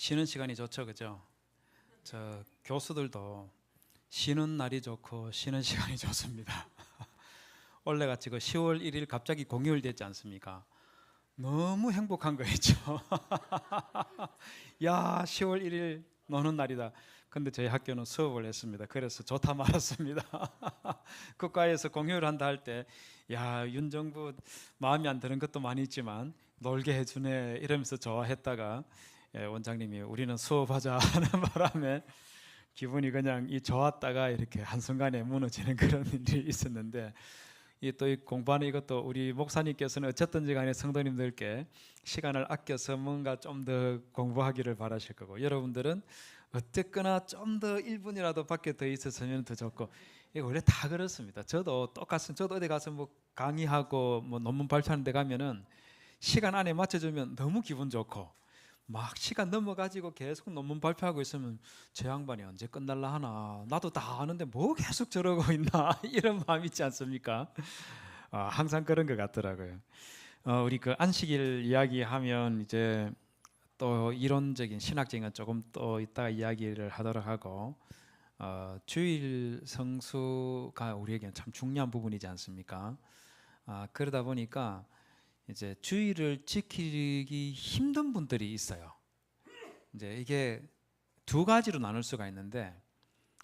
쉬는 시간이 좋죠, 그죠? 저 교수들도 쉬는 날이 좋고 쉬는 시간이 좋습니다. 원래같이 그 10월 1일 갑자기 공휴일 됐지 않습니까? 너무 행복한 거 있죠. 야, 10월 1일 노는 날이다. 근데 저희 학교는 수업을 했습니다. 그래서 좋다 말았습니다. 국가에서 공휴일 한다 할 때, 야, 윤 정부 마음에 안 드는 것도 많이 있지만 놀게 해주네 이러면서 좋아했다가 원장님이 우리는 수업하자 하는 바람에 기분이 그냥 좋았다가 이렇게 한순간에 무너지는 그런 일이 있었는데, 이 또 이 공부하는 이것도 우리 목사님께서는 어쨌든지 간에 성도님들께 시간을 아껴서 뭔가 좀 더 공부하기를 바라실 거고, 여러분들은 어쨌거나 좀 더 1분이라도 밖에 더 있었으면 더 좋고, 이거 원래 다 그렇습니다. 저도 똑같습니다. 저도 어디 가서 뭐 강의하고 뭐 논문 발표하는 데 가면은 시간 안에 맞춰주면 너무 기분 좋고, 막 시간 넘어가지고 계속 논문 발표하고 있으면 저 양반이 언제 끝날라 하나, 나도 다 아는데 뭐 계속 저러고 있나 이런 마음 있지 않습니까? 항상 그런 것 같더라고요. 우리 그 안식일 이야기하면 이제 또 이론적인 신학적인 건 조금 또 이따가 이야기를 하도록 하고, 주일 성수가 우리에게는 참 중요한 부분이지 않습니까? 그러다 보니까 이제 주일을 지키기 힘든 분들이 있어요. 이제 이게 두 가지로 나눌 수가 있는데,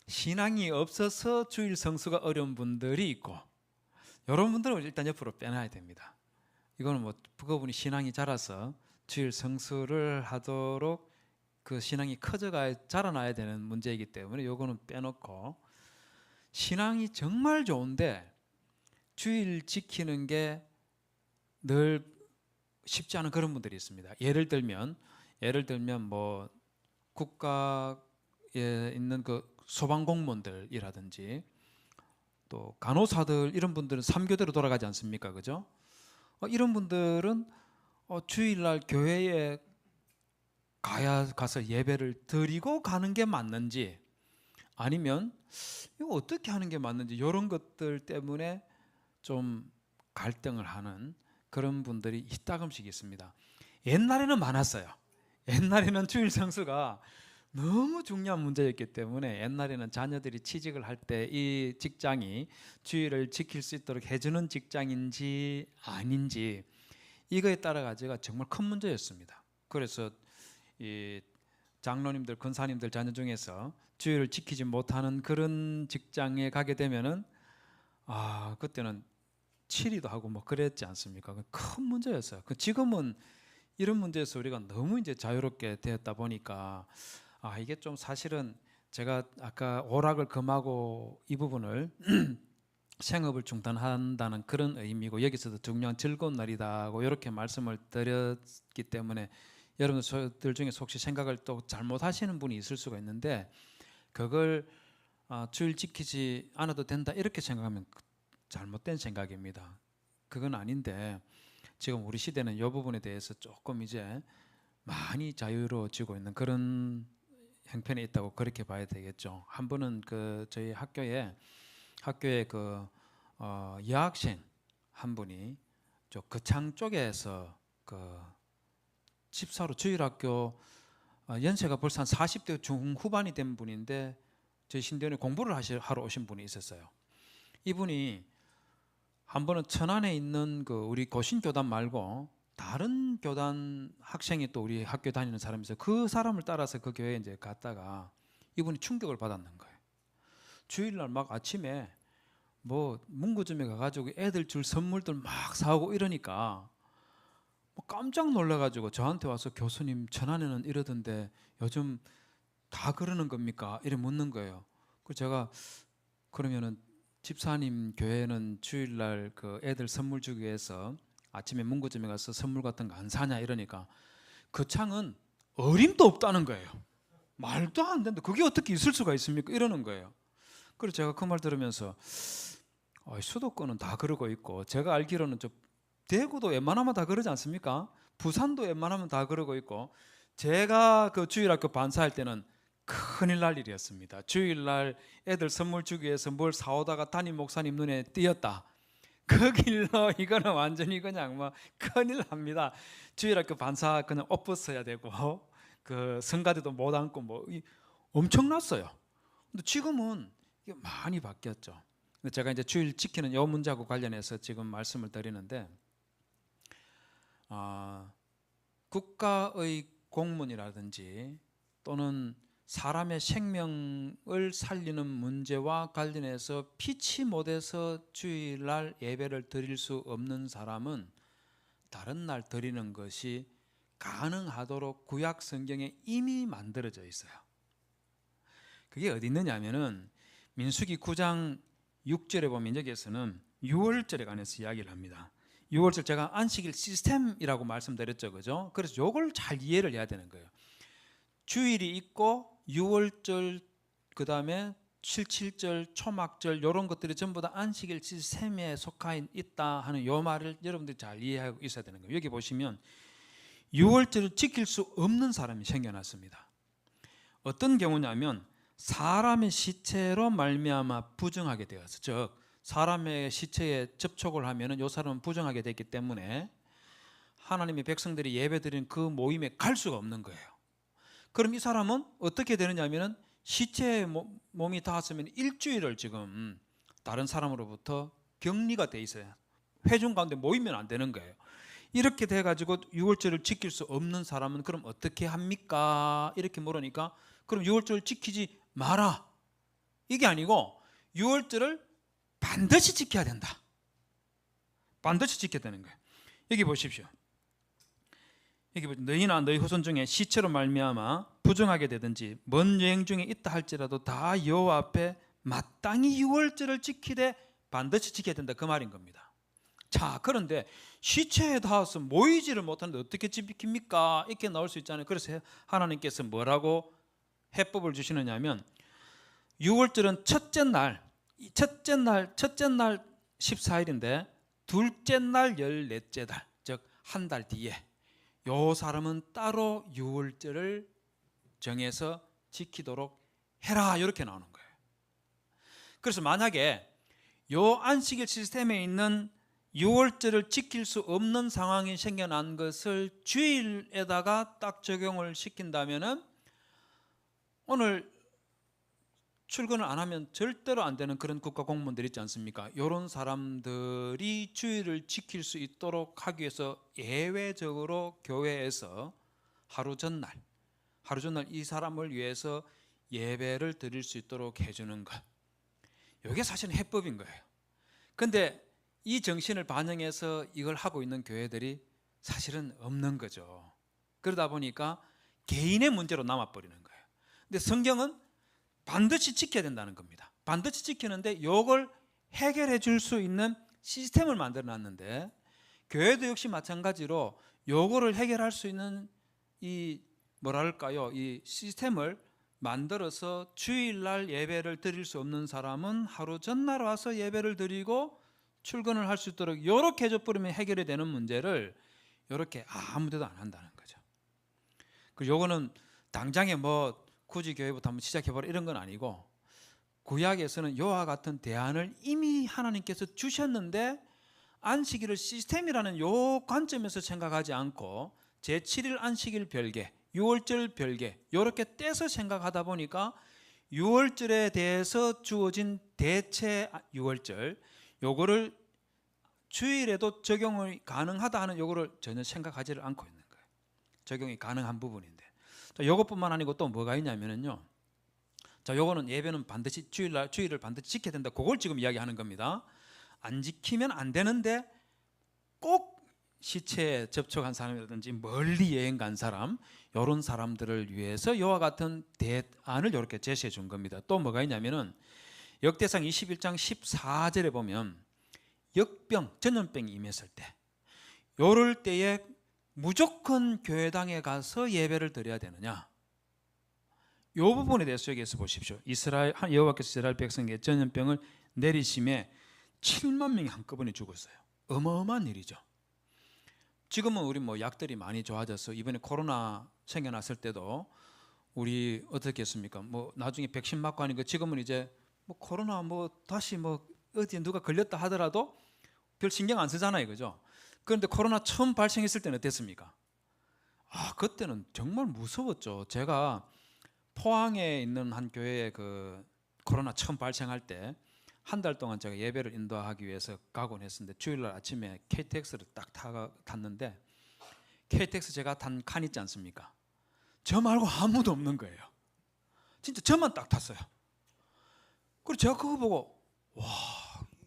신앙이 없어서 주일 성수가 어려운 분들이 있고, 이런 분들은 일단 옆으로 빼놔야 됩니다. 이거는 뭐 그분이 신앙이 자라서 주일 성수를 하도록 그 신앙이 커져가 자라나야 되는 문제이기 때문에 요거는 빼놓고, 신앙이 정말 좋은데 주일 지키는 게 늘 쉽지 않은 그런 분들이 있습니다. 예를 들면 뭐 국가에 있는 그 소방공무원들이라든지 또 간호사들, 이런 분들은 3교대로 돌아가지 않습니까? 그죠? 이런 분들은 주일날 교회에 가서 예배를 드리고 가는 게 맞는지, 아니면 이거 어떻게 하는 게 맞는지, 이런 것들 때문에 좀 갈등을 하는 그런 분들이 이따금씩 있습니다. 옛날에는 많았어요. 옛날에는 주일 성수가 너무 중요한 문제였기 때문에 옛날에는 자녀들이 취직을 할 때 이 직장이 주일을 지킬 수 있도록 해주는 직장인지 아닌지, 이거에 따라 가지고 정말 큰 문제였습니다. 그래서 이 장로님들, 권사님들 자녀 중에서 주일을 지키지 못하는 그런 직장에 가게 되면은 그때는 치리도 하고 뭐 그랬지 않습니까? 큰 문제였어요. 지금은 이런 문제에서 우리가 너무 이제 자유롭게 되었다 보니까 이게 좀 사실은 제가 아까 오락을 금하고 이 부분을 생업을 중단한다는 그런 의미고, 여기서도 중요한 즐거운 날이다고 이렇게 말씀을 드렸기 때문에 여러분들 중에서 혹시 생각을 또 잘못하시는 분이 있을 수가 있는데, 그걸 주일 지키지 않아도 된다 이렇게 생각하면 잘못된 생각입니다. 그건 아닌데, 지금 우리 시대는 이 부분에 대해서 조금 이제 많이 자유로워지고 있는 그런 형편에 있다고 그렇게 봐야 되겠죠. 한 번은 그 저희 학교에 그 여학생 한 분이 저 거창 쪽에서 그 집사로, 주일학교 연세가 벌써 한 40대 중후반이 된 분인데 저희 신대원에 공부를 하러 오신 분이 있었어요. 이분이 한 번은 천안에 있는 그 우리 고신교단 말고 다른 교단 학생이 또 우리 학교 다니는 사람이 있어요. 그 사람을 따라서 그 교회에 이제 갔다가 이분이 충격을 받았는 거예요. 주일날 막 아침에 뭐 문구점에 가가지고 애들 줄 선물들 막 사오고 이러니까 뭐 깜짝 놀라가지고 저한테 와서, 교수님 천안에는 이러던데 요즘 다 그러는 겁니까? 이래 묻는 거예요. 그래서 제가, 그러면은 집사님 교회는 주일날 그 애들 선물 주기 위해서 아침에 문구점에 가서 선물 같은 거 안 사냐 이러니까, 그 창은 어림도 없다는 거예요. 말도 안 된다. 그게 어떻게 있을 수가 있습니까? 이러는 거예요. 그래서 제가 그 말 들으면서 수도권은 다 그러고 있고, 제가 알기로는 저 대구도 웬만하면 다 그러지 않습니까? 부산도 웬만하면 다 그러고 있고, 제가 그 주일학교 반사할 때는 큰일 날 일이었습니다. 주일날 애들 선물 주기 위해서 뭘 사오다가 담임 목사님 눈에 띄었다. 그 길로 이거는 완전히 그냥 뭐 큰일 납니다. 주일학교 반사 그냥 옷 벗어야 되고, 그 성가대도 못 앉고 뭐 엄청났어요. 근데 지금은 이게 많이 바뀌었죠. 근데 제가 이제 주일 지키는 이 문제하고 관련해서 지금 말씀을 드리는데, 국가의 공문이라든지 또는 사람의 생명을 살리는 문제와 관련해서 피치 못해서 주일날 예배를 드릴 수 없는 사람은 다른 날 드리는 것이 가능하도록 구약 성경에 이미 만들어져 있어요. 그게 어디 있느냐 하면은 민수기 9장 6절에 보면 여기에서는 유월절에 관해서 이야기를 합니다. 유월절, 제가 안식일 시스템이라고 말씀드렸죠, 그죠? 그래서 이걸 잘 이해를 해야 되는 거예요. 주일이 있고 유월절, 그 다음에 77절, 초막절 이런 것들이 전부 다 안식일 시스템에 속해 있다 하는 요 말을 여러분들이 잘 이해하고 있어야 되는 거예요. 여기 보시면 유월절을 지킬 수 없는 사람이 생겨났습니다. 어떤 경우냐면 사람의 시체로 말미암아 부정하게 되어서, 즉 사람의 시체에 접촉을 하면은 요 사람은 부정하게 됐기 때문에 하나님의 백성들이 예배드리는 그 모임에 갈 수가 없는 거예요. 그럼 이 사람은 어떻게 되느냐면은 시체에 몸이 닿았으면 일주일을 지금 다른 사람으로부터 격리가 돼 있어요. 회중 가운데 모이면 안 되는 거예요. 이렇게 돼가지고 유월절을 지킬 수 없는 사람은 그럼 어떻게 합니까? 이렇게 물으니까 그럼 유월절을 지키지 마라, 이게 아니고 유월절을 반드시 지켜야 된다. 반드시 지켜야 되는 거예요. 여기 보십시오. 여기 너희나 너희 후손 중에 시체로 말미암아 부정하게 되든지 먼 여행 중에 있다 할지라도 다 여호와 앞에 마땅히 유월절을 지키되 반드시 지켜야 된다, 그 말인 겁니다. 자, 그런데 시체에 닿아서 모이지를 못하는데 어떻게 지킵니까? 이렇게 나올 수 있잖아요. 그래서 하나님께서 뭐라고 해법을 주시느냐 하면, 유월절은 첫째 날 14일인데 둘째 날 14째 달, 즉 한 달 뒤에 요 사람은 따로 유월절을 정해서 지키도록 해라, 이렇게 나오는 거예요. 그래서 만약에 요 안식일 시스템에 있는 유월절을 지킬 수 없는 상황이 생겨난 것을 주일에다가 딱 적용을 시킨다면은 오늘 출근을 안 하면 절대로 안 되는 그런 국가 공무원들 있지 않습니까? 이런 사람들이 주일을 지킬 수 있도록 하기 위해서 예외적으로 교회에서 하루 전날 이 사람을 위해서 예배를 드릴 수 있도록 해주는 것, 이게 사실은 해법인 거예요. 근데 이 정신을 반영해서 이걸 하고 있는 교회들이 사실은 없는 거죠. 그러다 보니까 개인의 문제로 남아버리는 거예요. 근데 성경은 반드시 지켜야 된다는 겁니다. 반드시 지키는데 이걸 해결해 줄 수 있는 시스템을 만들어 놨는데, 교회도 역시 마찬가지로 이거를 해결할 수 있는 이 시스템을 만들어서 주일날 예배를 드릴 수 없는 사람은 하루 전날 와서 예배를 드리고 출근을 할 수 있도록 이렇게 해줘버리면 해결이 되는 문제를 이렇게 아무데도 안 한다는 거죠. 그리고 요거는 당장에 뭐 굳이 교회부터 한번 시작해보라 이런 건 아니고, 구약에서는 이와 같은 대안을 이미 하나님께서 주셨는데 안식일을 시스템이라는 요 관점에서 생각하지 않고 제7일 안식일 별개, 유월절 별개 이렇게 떼서 생각하다 보니까 유월절에 대해서 주어진 대체 유월절, 요거를 주일에도 적용이 가능하다 하는 요거를 전혀 생각하지를 않고 있는 거예요. 적용이 가능한 부분인데, 자, 요것뿐만 아니고 또 뭐가 있냐면요, 자, 요거는 예배는 반드시 주일을 반드시 지켜야 된다, 그걸 지금 이야기하는 겁니다. 안 지키면 안 되는데 꼭 시체에 접촉한 사람이라든지 멀리 여행 간 사람, 이런 사람들을 위해서 이와 같은 대안을 이렇게 제시해 준 겁니다. 또 뭐가 있냐면은 역대상 21장 14절에 보면 역병, 전염병이 임했을 때, 요럴 때에 무조건 교회당에 가서 예배를 드려야 되느냐, 이 부분에 대해서 여기에서 보십시오. 여호와께서 이스라엘 백성에게 전염병을 내리심에 7만 명이 한꺼번에 죽었어요. 어마어마한 일이죠. 지금은 우리 뭐 약들이 많이 좋아져서 이번에 코로나 생겨났을 때도 우리 어떻게 했습니까? 뭐 나중에 백신 맞고 하니까 지금은 이제 뭐 코로나 뭐 다시 뭐 어디에 누가 걸렸다 하더라도 별 신경 안 쓰잖아요, 그죠? 그런데 코로나 처음 발생했을 때는 어땠습니까? 그때는 정말 무서웠죠. 제가 포항에 있는 한 교회에 그 코로나 처음 발생할 때 한 달 동안 제가 예배를 인도하기 위해서 가곤 했었는데, 주일날 아침에 KTX를 딱 탔는데, KTX 제가 탄 칸 있지 않습니까? 저 말고 아무도 없는 거예요. 진짜 저만 딱 탔어요. 그리고 제가 그거 보고, 와,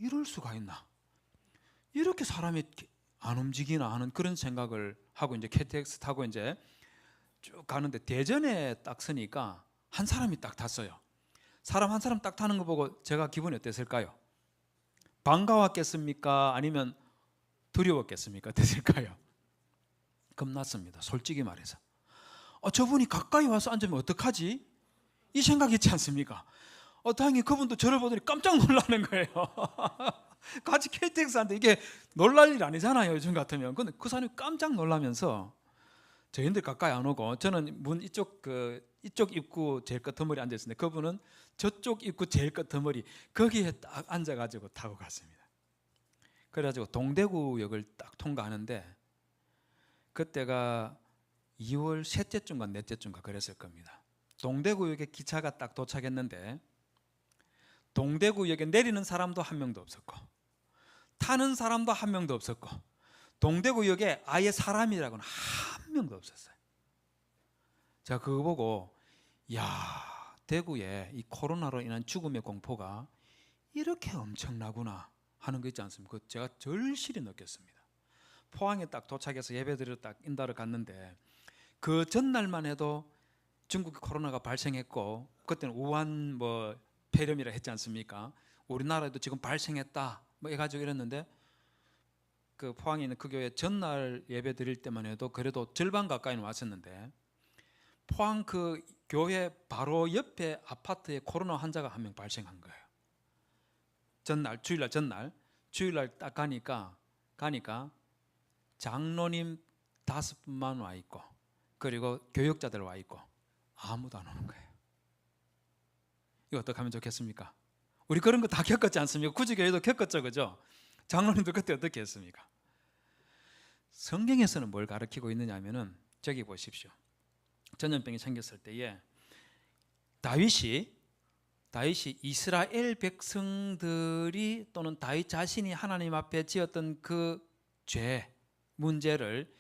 이럴 수가 있나? 이렇게 사람이 안 움직이나 하는 그런 생각을 하고 이제 KTX 타고 이제 쭉 가는데, 대전에 딱 서니까 한 사람이 딱 탔어요. 사람 한 사람 딱 타는 거 보고 제가 기분이 어땠을까요? 반가웠겠습니까? 아니면 두려웠겠습니까? 어땠을까요? 겁났습니다. 솔직히 말해서. 저분이 가까이 와서 앉으면 어떡하지? 이 생각이 있지 않습니까? 다행히 그분도 저를 보더니 깜짝 놀라는 거예요. 같이 KTX 하는데 이게 놀랄 일 아니잖아요, 요즘 같으면. 근데 그 사람이 깜짝 놀라면서 저희들 가까이 안 오고, 저는 문 이쪽 입구 제일 끝머리 앉아 있었는데, 그분은 저쪽 입구 제일 끝머리 거기에 딱 앉아가지고 타고 갔습니다. 그래가지고 동대구역을 딱 통과하는데, 그때가 2월 셋째 주인가 넷째 주인가 그랬을 겁니다. 동대구역에 기차가 딱 도착했는데, 동대구역에 내리는 사람도 한 명도 없었고 타는 사람도 한 명도 없었고, 동대구역에 아예 사람이라고는 한 명도 없었어요. 제가 그거 보고, 야, 대구에 이 코로나로 인한 죽음의 공포가 이렇게 엄청나구나 하는 거 있지 않습니까? 제가 절실히 느꼈습니다. 포항에 딱 도착해서 예배드리러 딱 인도하러 갔는데, 그 전날만 해도 중국에 코로나가 발생했고, 그때는 우한 폐렴이라 했지 않습니까? 우리나라에도 지금 발생했다 해가지고 이랬는데, 그 포항에 있는 그 교회 전날 예배 드릴 때만 해도 그래도 절반 가까이는 왔었는데, 포항 그 교회 바로 옆에 아파트에 코로나 환자가 한 명 발생한 거예요. 주일날 딱 가니까 장로님 5분만 와 있고, 그리고 교역자들 와 있고, 아무도 안 오는 거예요. 이거 어떻게 하면 좋겠습니까? 우리 그런 거 다 겪었지 않습니까? 굳이 교회도 겪었죠, 그죠? 장로님도 그때 어떻게 했습니까? 성경에서는 뭘 가르치고 있느냐 하면은, 저기 보십시오. 전염병이 생겼을 때에 다윗이 이스라엘 백성들이 또는 다윗 자신이 하나님 앞에 지었던 그 죄, 문제를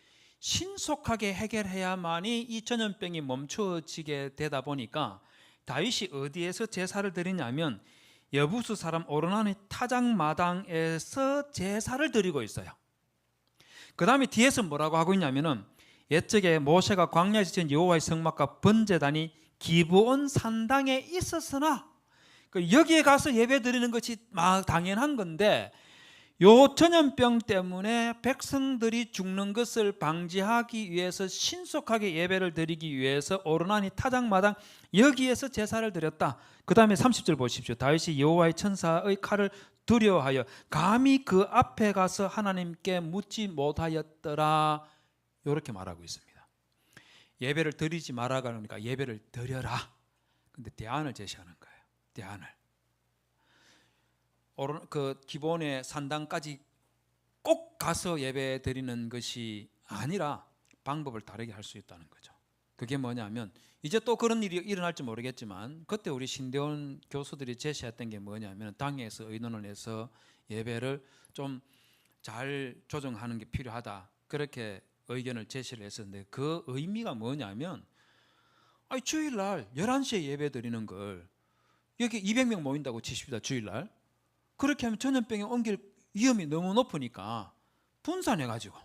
신속하게 해결해야만이 이 전염병이 멈춰지게 되다 보니까, 다윗이 어디에서 제사를 드리냐면 여부수 사람 오르나니 타작마당에서 제사를 드리고 있어요. 그 다음에 뒤에서 뭐라고 하고 있냐면은, 옛적에 모세가 광야에서 지은 여호와의 성막과 번제단이 기브온 산당에 있었으나, 여기에 가서 예배 드리는 것이 당연한 건데, 요 전염병 때문에 백성들이 죽는 것을 방지하기 위해서 신속하게 예배를 드리기 위해서 오르나니 타작마당 여기에서 제사를 드렸다. 그 다음에 30절 보십시오. 다윗이 여호와의 천사의 칼을 두려워하여 감히 그 앞에 가서 하나님께 묻지 못하였더라. 이렇게 말하고 있습니다. 예배를 드리지 말아가 그러니까 예배를 드려라. 근데 대안을 제시하는 거예요. 대안을. 그 기본의 산당까지 꼭 가서 예배 드리는 것이 아니라 방법을 다르게 할 수 있다는 거죠. 그게 뭐냐면, 이제 또 그런 일이 일어날지 모르겠지만, 그때 우리 신대원 교수들이 제시했던 게 뭐냐면, 당에서 의논을 해서 예배를 좀 잘 조정하는 게 필요하다, 그렇게 의견을 제시를 했었는데, 그 의미가 뭐냐면, 주일날 11시에 예배 드리는 걸 여기 200명 모인다고 치십시다. 주일날 그렇게 하면 전염병이 옮길 위험이 너무 높으니까 분산해가지고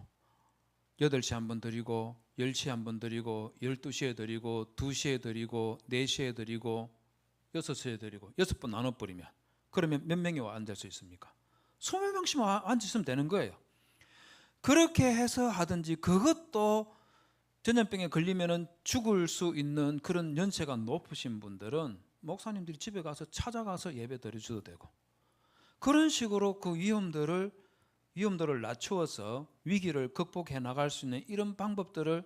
8시에 한 번 드리고, 10시에 한 번 드리고, 12시에 드리고, 2시에 드리고, 4시에 드리고, 6시에 드리고, 6번 나눠버리면 그러면 몇 명이 앉을 수 있습니까? 20몇 명씩만 앉으시면 되는 거예요. 그렇게 해서 하든지, 그것도 전염병에 걸리면 죽을 수 있는 그런 연세가 높으신 분들은 목사님들이 집에 가서 찾아가서 예배 드려줘도 되고, 그런 식으로 그 위험들을 낮추어서 위기를 극복해 나갈 수 있는 이런 방법들을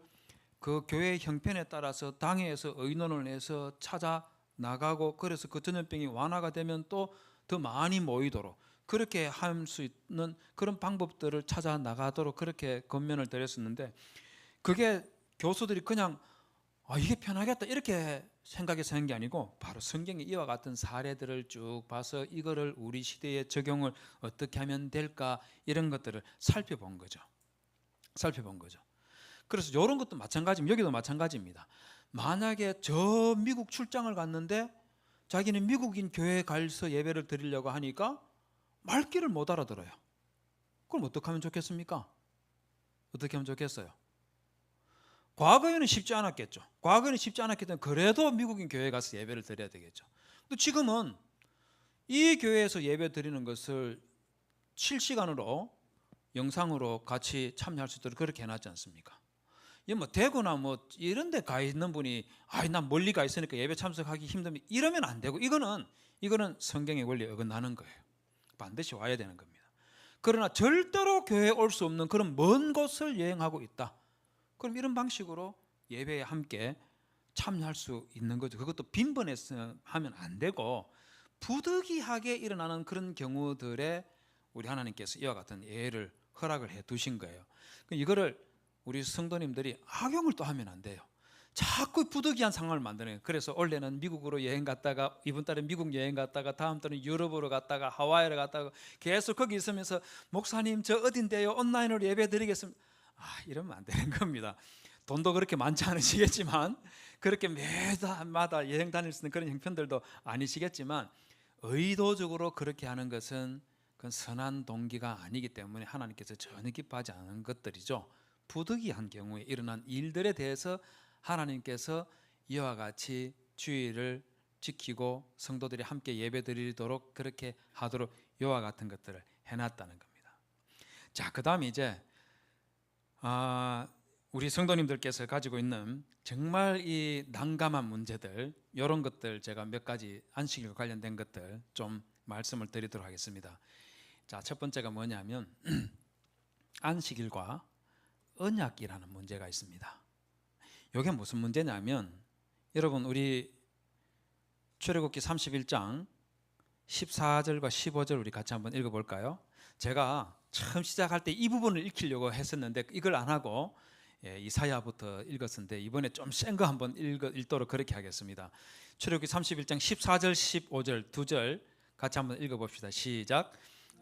그 교회의 형편에 따라서 당회에서 의논을 해서 찾아 나가고, 그래서 그 전염병이 완화가 되면 또 더 많이 모이도록 그렇게 할 수 있는 그런 방법들을 찾아 나가도록 그렇게 권면을 드렸었는데, 그게 교수들이 그냥 이게 편하겠다 이렇게 생각해서 한 게 아니고 바로 성경에 이와 같은 사례들을 쭉 봐서 이거를 우리 시대에 적용을 어떻게 하면 될까 이런 것들을 살펴본 거죠. 그래서 이런 것도 마찬가지입니다. 여기도 마찬가지입니다. 만약에 저 미국 출장을 갔는데 자기는 미국인 교회에 가서 예배를 드리려고 하니까 말귀를 못 알아들어요. 그럼 어떻게 하면 좋겠습니까? 어떻게 하면 좋겠어요? 과거에는 쉽지 않았겠죠. 과거에는 쉽지 않았기 때문에 그래도 미국인 교회에 가서 예배를 드려야 되겠죠. 또 지금은 이 교회에서 예배 드리는 것을 실시간으로 영상으로 같이 참여할 수 있도록 그렇게 해놨지 않습니까? 이 뭐 대구나 뭐 이런 데 가 있는 분이 난 멀리 가 있으니까 예배 참석하기 힘듭니다 이러면 안 되고 이거는 성경의 원리에 어긋나는 거예요. 반드시 와야 되는 겁니다. 그러나 절대로 교회에 올 수 없는 그런 먼 곳을 여행하고 있다. 그럼 이런 방식으로 예배에 함께 참여할 수 있는 거죠. 그것도 빈번해서 하면 안 되고 부득이하게 일어나는 그런 경우들에 우리 하나님께서 이와 같은 예외를 허락을 해 두신 거예요. 이거를 우리 성도님들이 악용을 또 하면 안 돼요. 자꾸 부득이한 상황을 만드는 거예요. 그래서 원래는 미국으로 여행 갔다가 이번 달에 미국 여행 갔다가 다음 달에 유럽으로 갔다가 하와이를 갔다가 계속 거기 있으면서 목사님 저 어딘데요? 온라인으로 예배 드리겠습니다. 이러면 안 되는 겁니다. 돈도 그렇게 많지 않으시겠지만 그렇게 매달마다 여행 다닐 수 있는 그런 형편들도 아니시겠지만 의도적으로 그렇게 하는 것은 그건 선한 동기가 아니기 때문에 하나님께서 전혀 기뻐하지 않은 것들이죠. 부득이한 경우에 일어난 일들에 대해서 하나님께서 이와 같이 주의를 지키고 성도들이 함께 예배드리도록 그렇게 하도록 이와 같은 것들을 해놨다는 겁니다. 자, 그 다음에 이제 우리 성도님들께서 가지고 있는 정말 이 난감한 문제들 이런 것들 제가 몇 가지 안식일과 관련된 것들 좀 말씀을 드리도록 하겠습니다. 자, 첫 번째가 뭐냐면 안식일과 언약이라는 문제가 있습니다. 이게 무슨 문제냐면 여러분 우리 출애굽기 31장 14절과 15절 우리 같이 한번 읽어볼까요? 제가 처음 시작할 때 이 부분을 읽히려고 했었는데 이걸 안 하고 이사야부터 읽었는데 이번에 좀 센 거 한번 읽도록 그렇게 하겠습니다. 출애굽기 31장 14절 15절 두 절 같이 한번 읽어봅시다. 시작.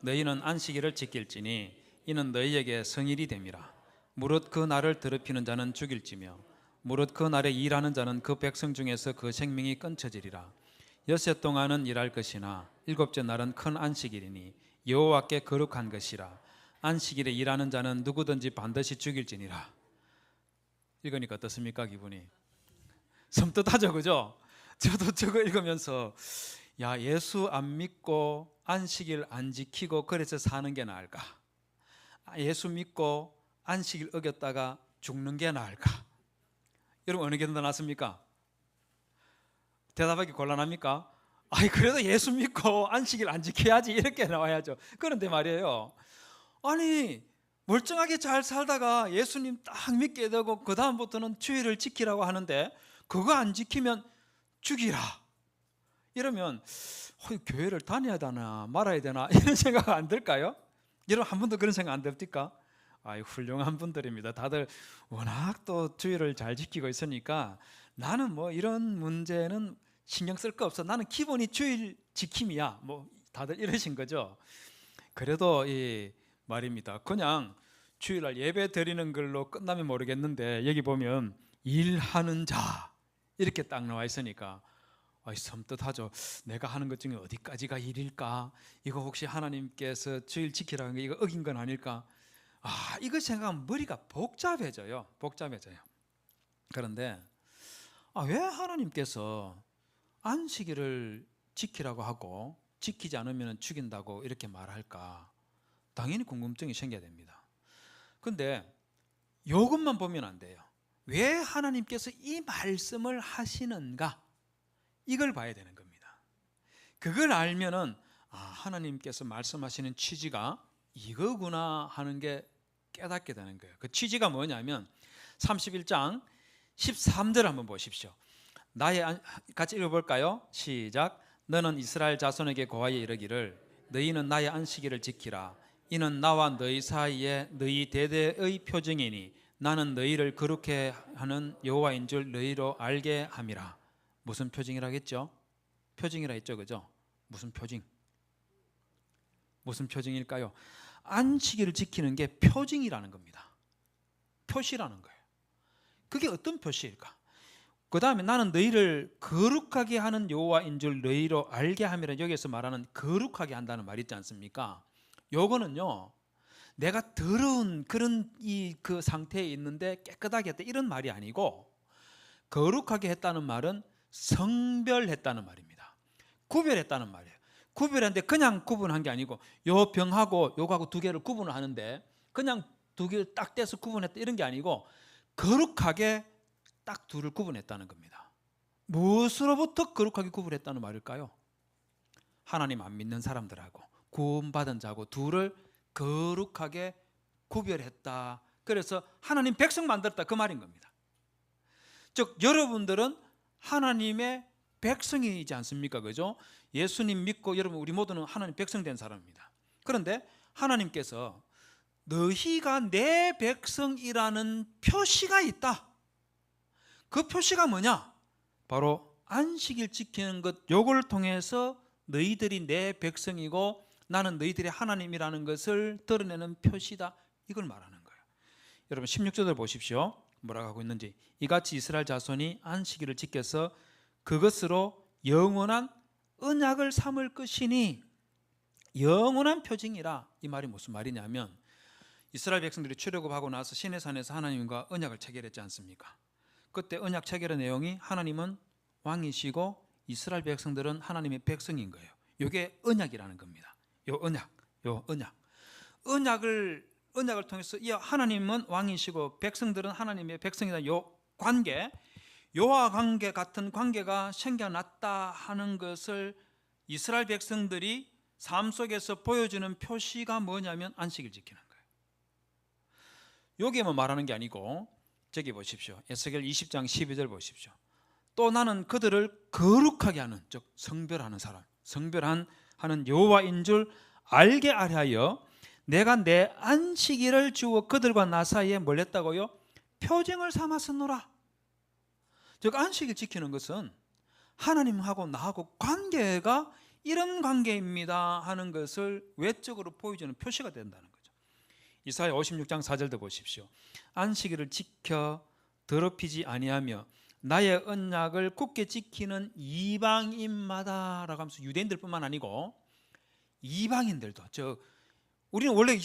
너희는 안식일을 지킬지니 이는 너희에게 성일이 됨이라. 무릇 그 날을 더럽히는 자는 죽일지며 무릇 그 날에 일하는 자는 그 백성 중에서 그 생명이 끊쳐지리라. 엿새 동안은 일할 것이나 일곱째 날은 큰 안식일이니 여호와께 거룩한 것이라. 안식일에 일하는 자는 누구든지 반드시 죽일지니라. 읽으니까 어떻습니까? 기분이 섬뜩하죠, 그죠? 저도 저거 읽으면서 예수 안 믿고 안식일 안 지키고 그래서 사는 게 나을까? 예수 믿고 안식일 어겼다가 죽는 게 나을까? 여러분 어느 게 더 낫습니까? 대답하기 곤란합니까? 그래도 예수 믿고 안식일 안 지켜야지 이렇게 나와야죠. 그런데 말이에요. 멀쩡하게 잘 살다가 예수님 딱 믿게 되고 그 다음부터는 주일을 지키라고 하는데 그거 안 지키면 죽이라. 이러면 교회를 다녀야 되나 말아야 되나 이런 생각 안 들까요? 여러분 한 번도 그런 생각 안 듭니까? 훌륭한 분들입니다. 다들 워낙 또 주일을 잘 지키고 있으니까 나는 뭐 이런 문제는 신경 쓸 거 없어. 나는 기본이 주일 지킴이야. 뭐 다들 이러신 거죠. 그래도 이 말입니다. 그냥 주일날 예배 드리는 걸로 끝나면 모르겠는데 여기 보면 일하는 자 이렇게 딱 나와 있으니까 섬뜩하죠. 내가 하는 것 중에 어디까지가 일일까? 이거 혹시 하나님께서 주일 지키라는 게 이거 어긴 건 아닐까? 이거 생각하면 머리가 복잡해져요. 그런데 왜 하나님께서 안식일을 지키라고 하고 지키지 않으면 죽인다고 이렇게 말할까? 당연히 궁금증이 생겨야 됩니다. 그런데 이것만 보면 안 돼요. 왜 하나님께서 이 말씀을 하시는가? 이걸 봐야 되는 겁니다. 그걸 알면은 하나님께서 말씀하시는 취지가 이거구나 하는 게 깨닫게 되는 거예요. 그 취지가 뭐냐면 31장 13절 한번 보십시오. 같이 읽어볼까요? 시작. 너는 이스라엘 자손에게 고하여 이르기를 너희는 나의 안식일을 지키라. 이는 나와 너희 사이에 너희 대대의 표징이니 나는 너희를 거룩해 하는 여호와인 줄 너희로 알게 함이라. 무슨 표징이라겠죠? 표징이라 했죠, 그죠? 무슨 표징? 무슨 표징일까요? 안식일을 지키는 게 표징이라는 겁니다. 표시라는 거예요. 그게 어떤 표시일까? 그 다음에 나는 너희를 거룩하게 하는 여호와인 줄 너희로 알게 함이라. 여기서 말하는 거룩하게 한다는 말이 있지 않습니까? 요거는요, 내가 더러운 그런 그 상태에 있는데 깨끗하게 했다 이런 말이 아니고, 거룩하게 했다는 말은 성별했다는 말입니다. 구별했다는 말이에요. 구별했는데 그냥 구분한 게 아니고, 요 병하고 요거하고 두 개를 구분을 하는데 그냥 두 개를 딱 떼서 구분했다 이런 게 아니고, 거룩하게 딱 둘을 구분했다는 겁니다. 무엇으로부터 거룩하게 구분했다는 말일까요? 하나님 안 믿는 사람들하고 구원받은 자하고 둘을 거룩하게 구별했다. 그래서 하나님 백성 만들었다 그 말인 겁니다. 즉 여러분들은 하나님의 백성이지 않습니까? 그죠? 예수님 믿고 여러분 우리 모두는 하나님 백성 된 사람입니다. 그런데 하나님께서 너희가 내 백성이라는 표시가 있다. 그 표시가 뭐냐? 바로 안식일 지키는 것, 요걸 통해서 너희들이 내 백성이고 나는 너희들의 하나님이라는 것을 드러내는 표시다. 이걸 말하는 거예요. 여러분 16절을 보십시오. 뭐라고 하고 있는지. 이같이 이스라엘 자손이 안식일을 지켜서 그것으로 영원한 언약을 삼을 것이니. 영원한 표징이라. 이 말이 무슨 말이냐면, 이스라엘 백성들이 출애굽하고 나서 시내산에서 하나님과 언약을 체결했지 않습니까? 그때 언약 체결의 내용이 하나님은 왕이시고 이스라엘 백성들은 하나님의 백성인 거예요. 이게 언약이라는 겁니다. 요 언약을 통해서 하나님은 왕이시고 백성들은 하나님의 백성이다. 요 관계, 요와 관계 같은 관계가 생겨났다 하는 것을 이스라엘 백성들이 삶 속에서 보여주는 표시가 뭐냐면 안식일 지키는 거예요. 여기에만 말하는 게 아니고 저기 보십시오. 에스겔 20장 12절 보십시오. 또 나는 그들을 거룩하게 하는, 즉 성별하는 사람, 성별하는 여호와인 줄 알게 하려 내가 내 안식일을 주어 그들과 나 사이에 뭘 했다고요? 표징을 삼았으노라. 즉 안식일 지키는 것은 하나님하고 나하고 관계가 이런 관계입니다 하는 것을 외적으로 보여주는 표시가 된다는 거죠. 이사야 56장 4절도 보십시오. 안식일을 지켜 더럽히지 아니하며 나의 언약을 굳게 지키는 이방인마다 라고 하면서 유대인들뿐만 아니고 이방인들도, 우리는 원래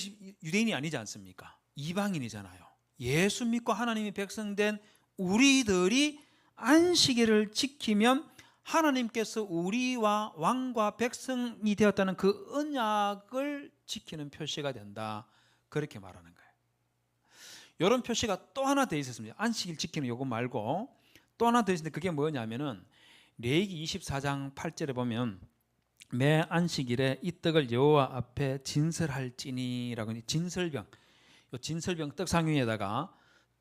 유대인이 아니지 않습니까? 이방인이잖아요. 예수 믿고 하나님의 백성된 우리들이 안식일을 지키면 하나님께서 우리와 왕과 백성이 되었다는 그 언약을 지키는 표시가 된다. 그렇게 말하는 거예요. 이런 표시가 또 하나 더 있었습니다. 안식일 지키는 요거 말고 또 하나 더 있는데 그게 뭐냐면은 레위기 24장 8절에 보면 매 안식일에 이 떡을 여호와 앞에 진설할지니라고. 진설병, 요 진설병 떡상 위에다가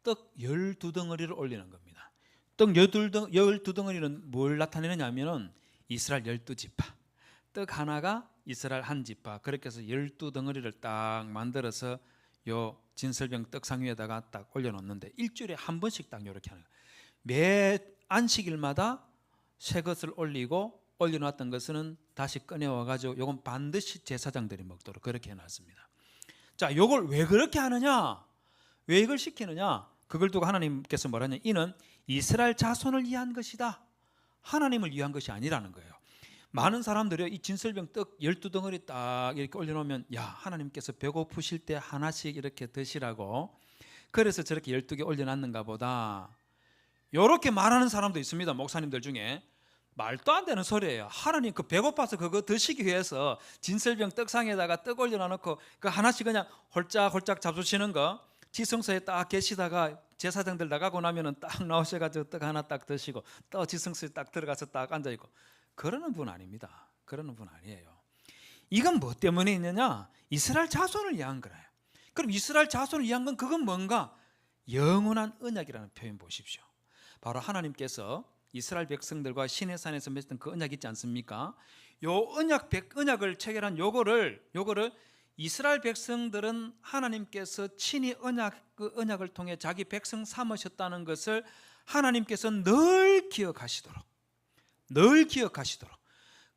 떡 12덩어리를 올리는 겁니다. 떡 12덩어리는 뭘 나타내느냐면은 이스라엘 12지파, 떡 하나가 이스라엘 한 지파, 그렇게 해서 12덩어리를 딱 만들어서 요 진설병 떡상 위에다가 딱 올려놓는데 일주일에 한 번씩 딱 이렇게 하는 거예요. 매 안식일마다 새 것을 올려놨던 것은 다시 꺼내와가지고 요건 반드시 제사장들이 먹도록 그렇게 해놨습니다. 자, 요걸 왜 그렇게 하느냐? 왜 이걸 시키느냐? 그걸 두고 하나님께서 뭐라냐? 이는 이스라엘 자손을 위한 것이다. 하나님을 위한 것이 아니라는 거예요. 많은 사람들이 이 진설병 떡 12덩어리 딱 이렇게 올려놓으면 야, 하나님께서 배고프실 때 하나씩 이렇게 드시라고 그래서 저렇게 12개 올려놨는가 보다, 이렇게 말하는 사람도 있습니다. 목사님들 중에. 말도 안 되는 소리예요. 하나님 그 배고파서 그거 드시기 위해서 진설병 떡상에다가 떡 올려놓고 그 하나씩 그냥 홀짝홀짝 잡수시는 거, 지성소에 딱 계시다가 제사장들 나가고 나면은 딱 나오셔가지고 떡 하나 딱 드시고 또 지성소에 딱 들어가서 딱 앉아있고, 그러는 분 아닙니다. 그러는 분 아니에요. 이건 뭐 때문에 있느냐? 이스라엘 자손을 위한 거예요. 그럼 이스라엘 자손을 위한 건 그건 뭔가? 영원한 언약이라는 표현 보십시오. 바로 하나님께서 이스라엘 백성들과 시내산에서 맺었던 그 언약 있지 않습니까? 요 언약을 체결한 요거를 이스라엘 백성들은 하나님께서 친히 언약을 통해 자기 백성 삼으셨다는 것을 하나님께서 늘 기억하시도록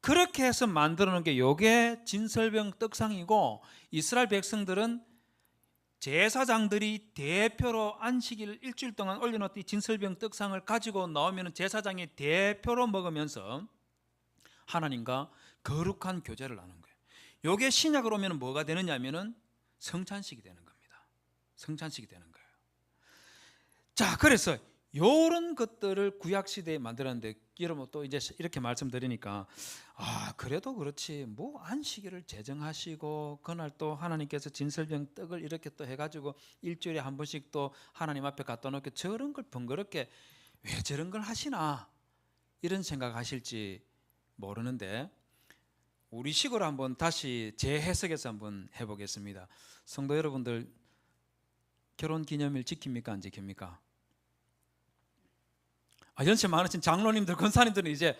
그렇게 해서 만들어 놓은 게 요게 진설병 떡상이고, 이스라엘 백성들은 제사장들이 대표로 안식일 일주일 동안 올려놓던 진설병 떡상을 가지고 나오면 제사장이 대표로 먹으면서 하나님과 거룩한 교제를 나눈 거예요. 요게 신약으로 오면 뭐가 되느냐면은 성찬식이 되는 겁니다. 성찬식이 되는 거예요. 자, 그래서 이런 것들을 구약 시대에 만들었는데, 여러분 또 이제 이렇게 말씀드리니까 그래도 그렇지 뭐 안식일을 제정하시고 그날 또 하나님께서 진설병 떡을 이렇게 또 해가지고 일주일에 한 번씩 또 하나님 앞에 갖다 놓게 저런 걸 번거롭게 왜 저런 걸 하시나 이런 생각하실지 모르는데, 우리 식으로 한번 다시 재해석해서 한번 해보겠습니다. 성도 여러분들, 결혼기념일 지킵니까 안 지킵니까? 연세 많으신 장로님들, 권사님들은 이제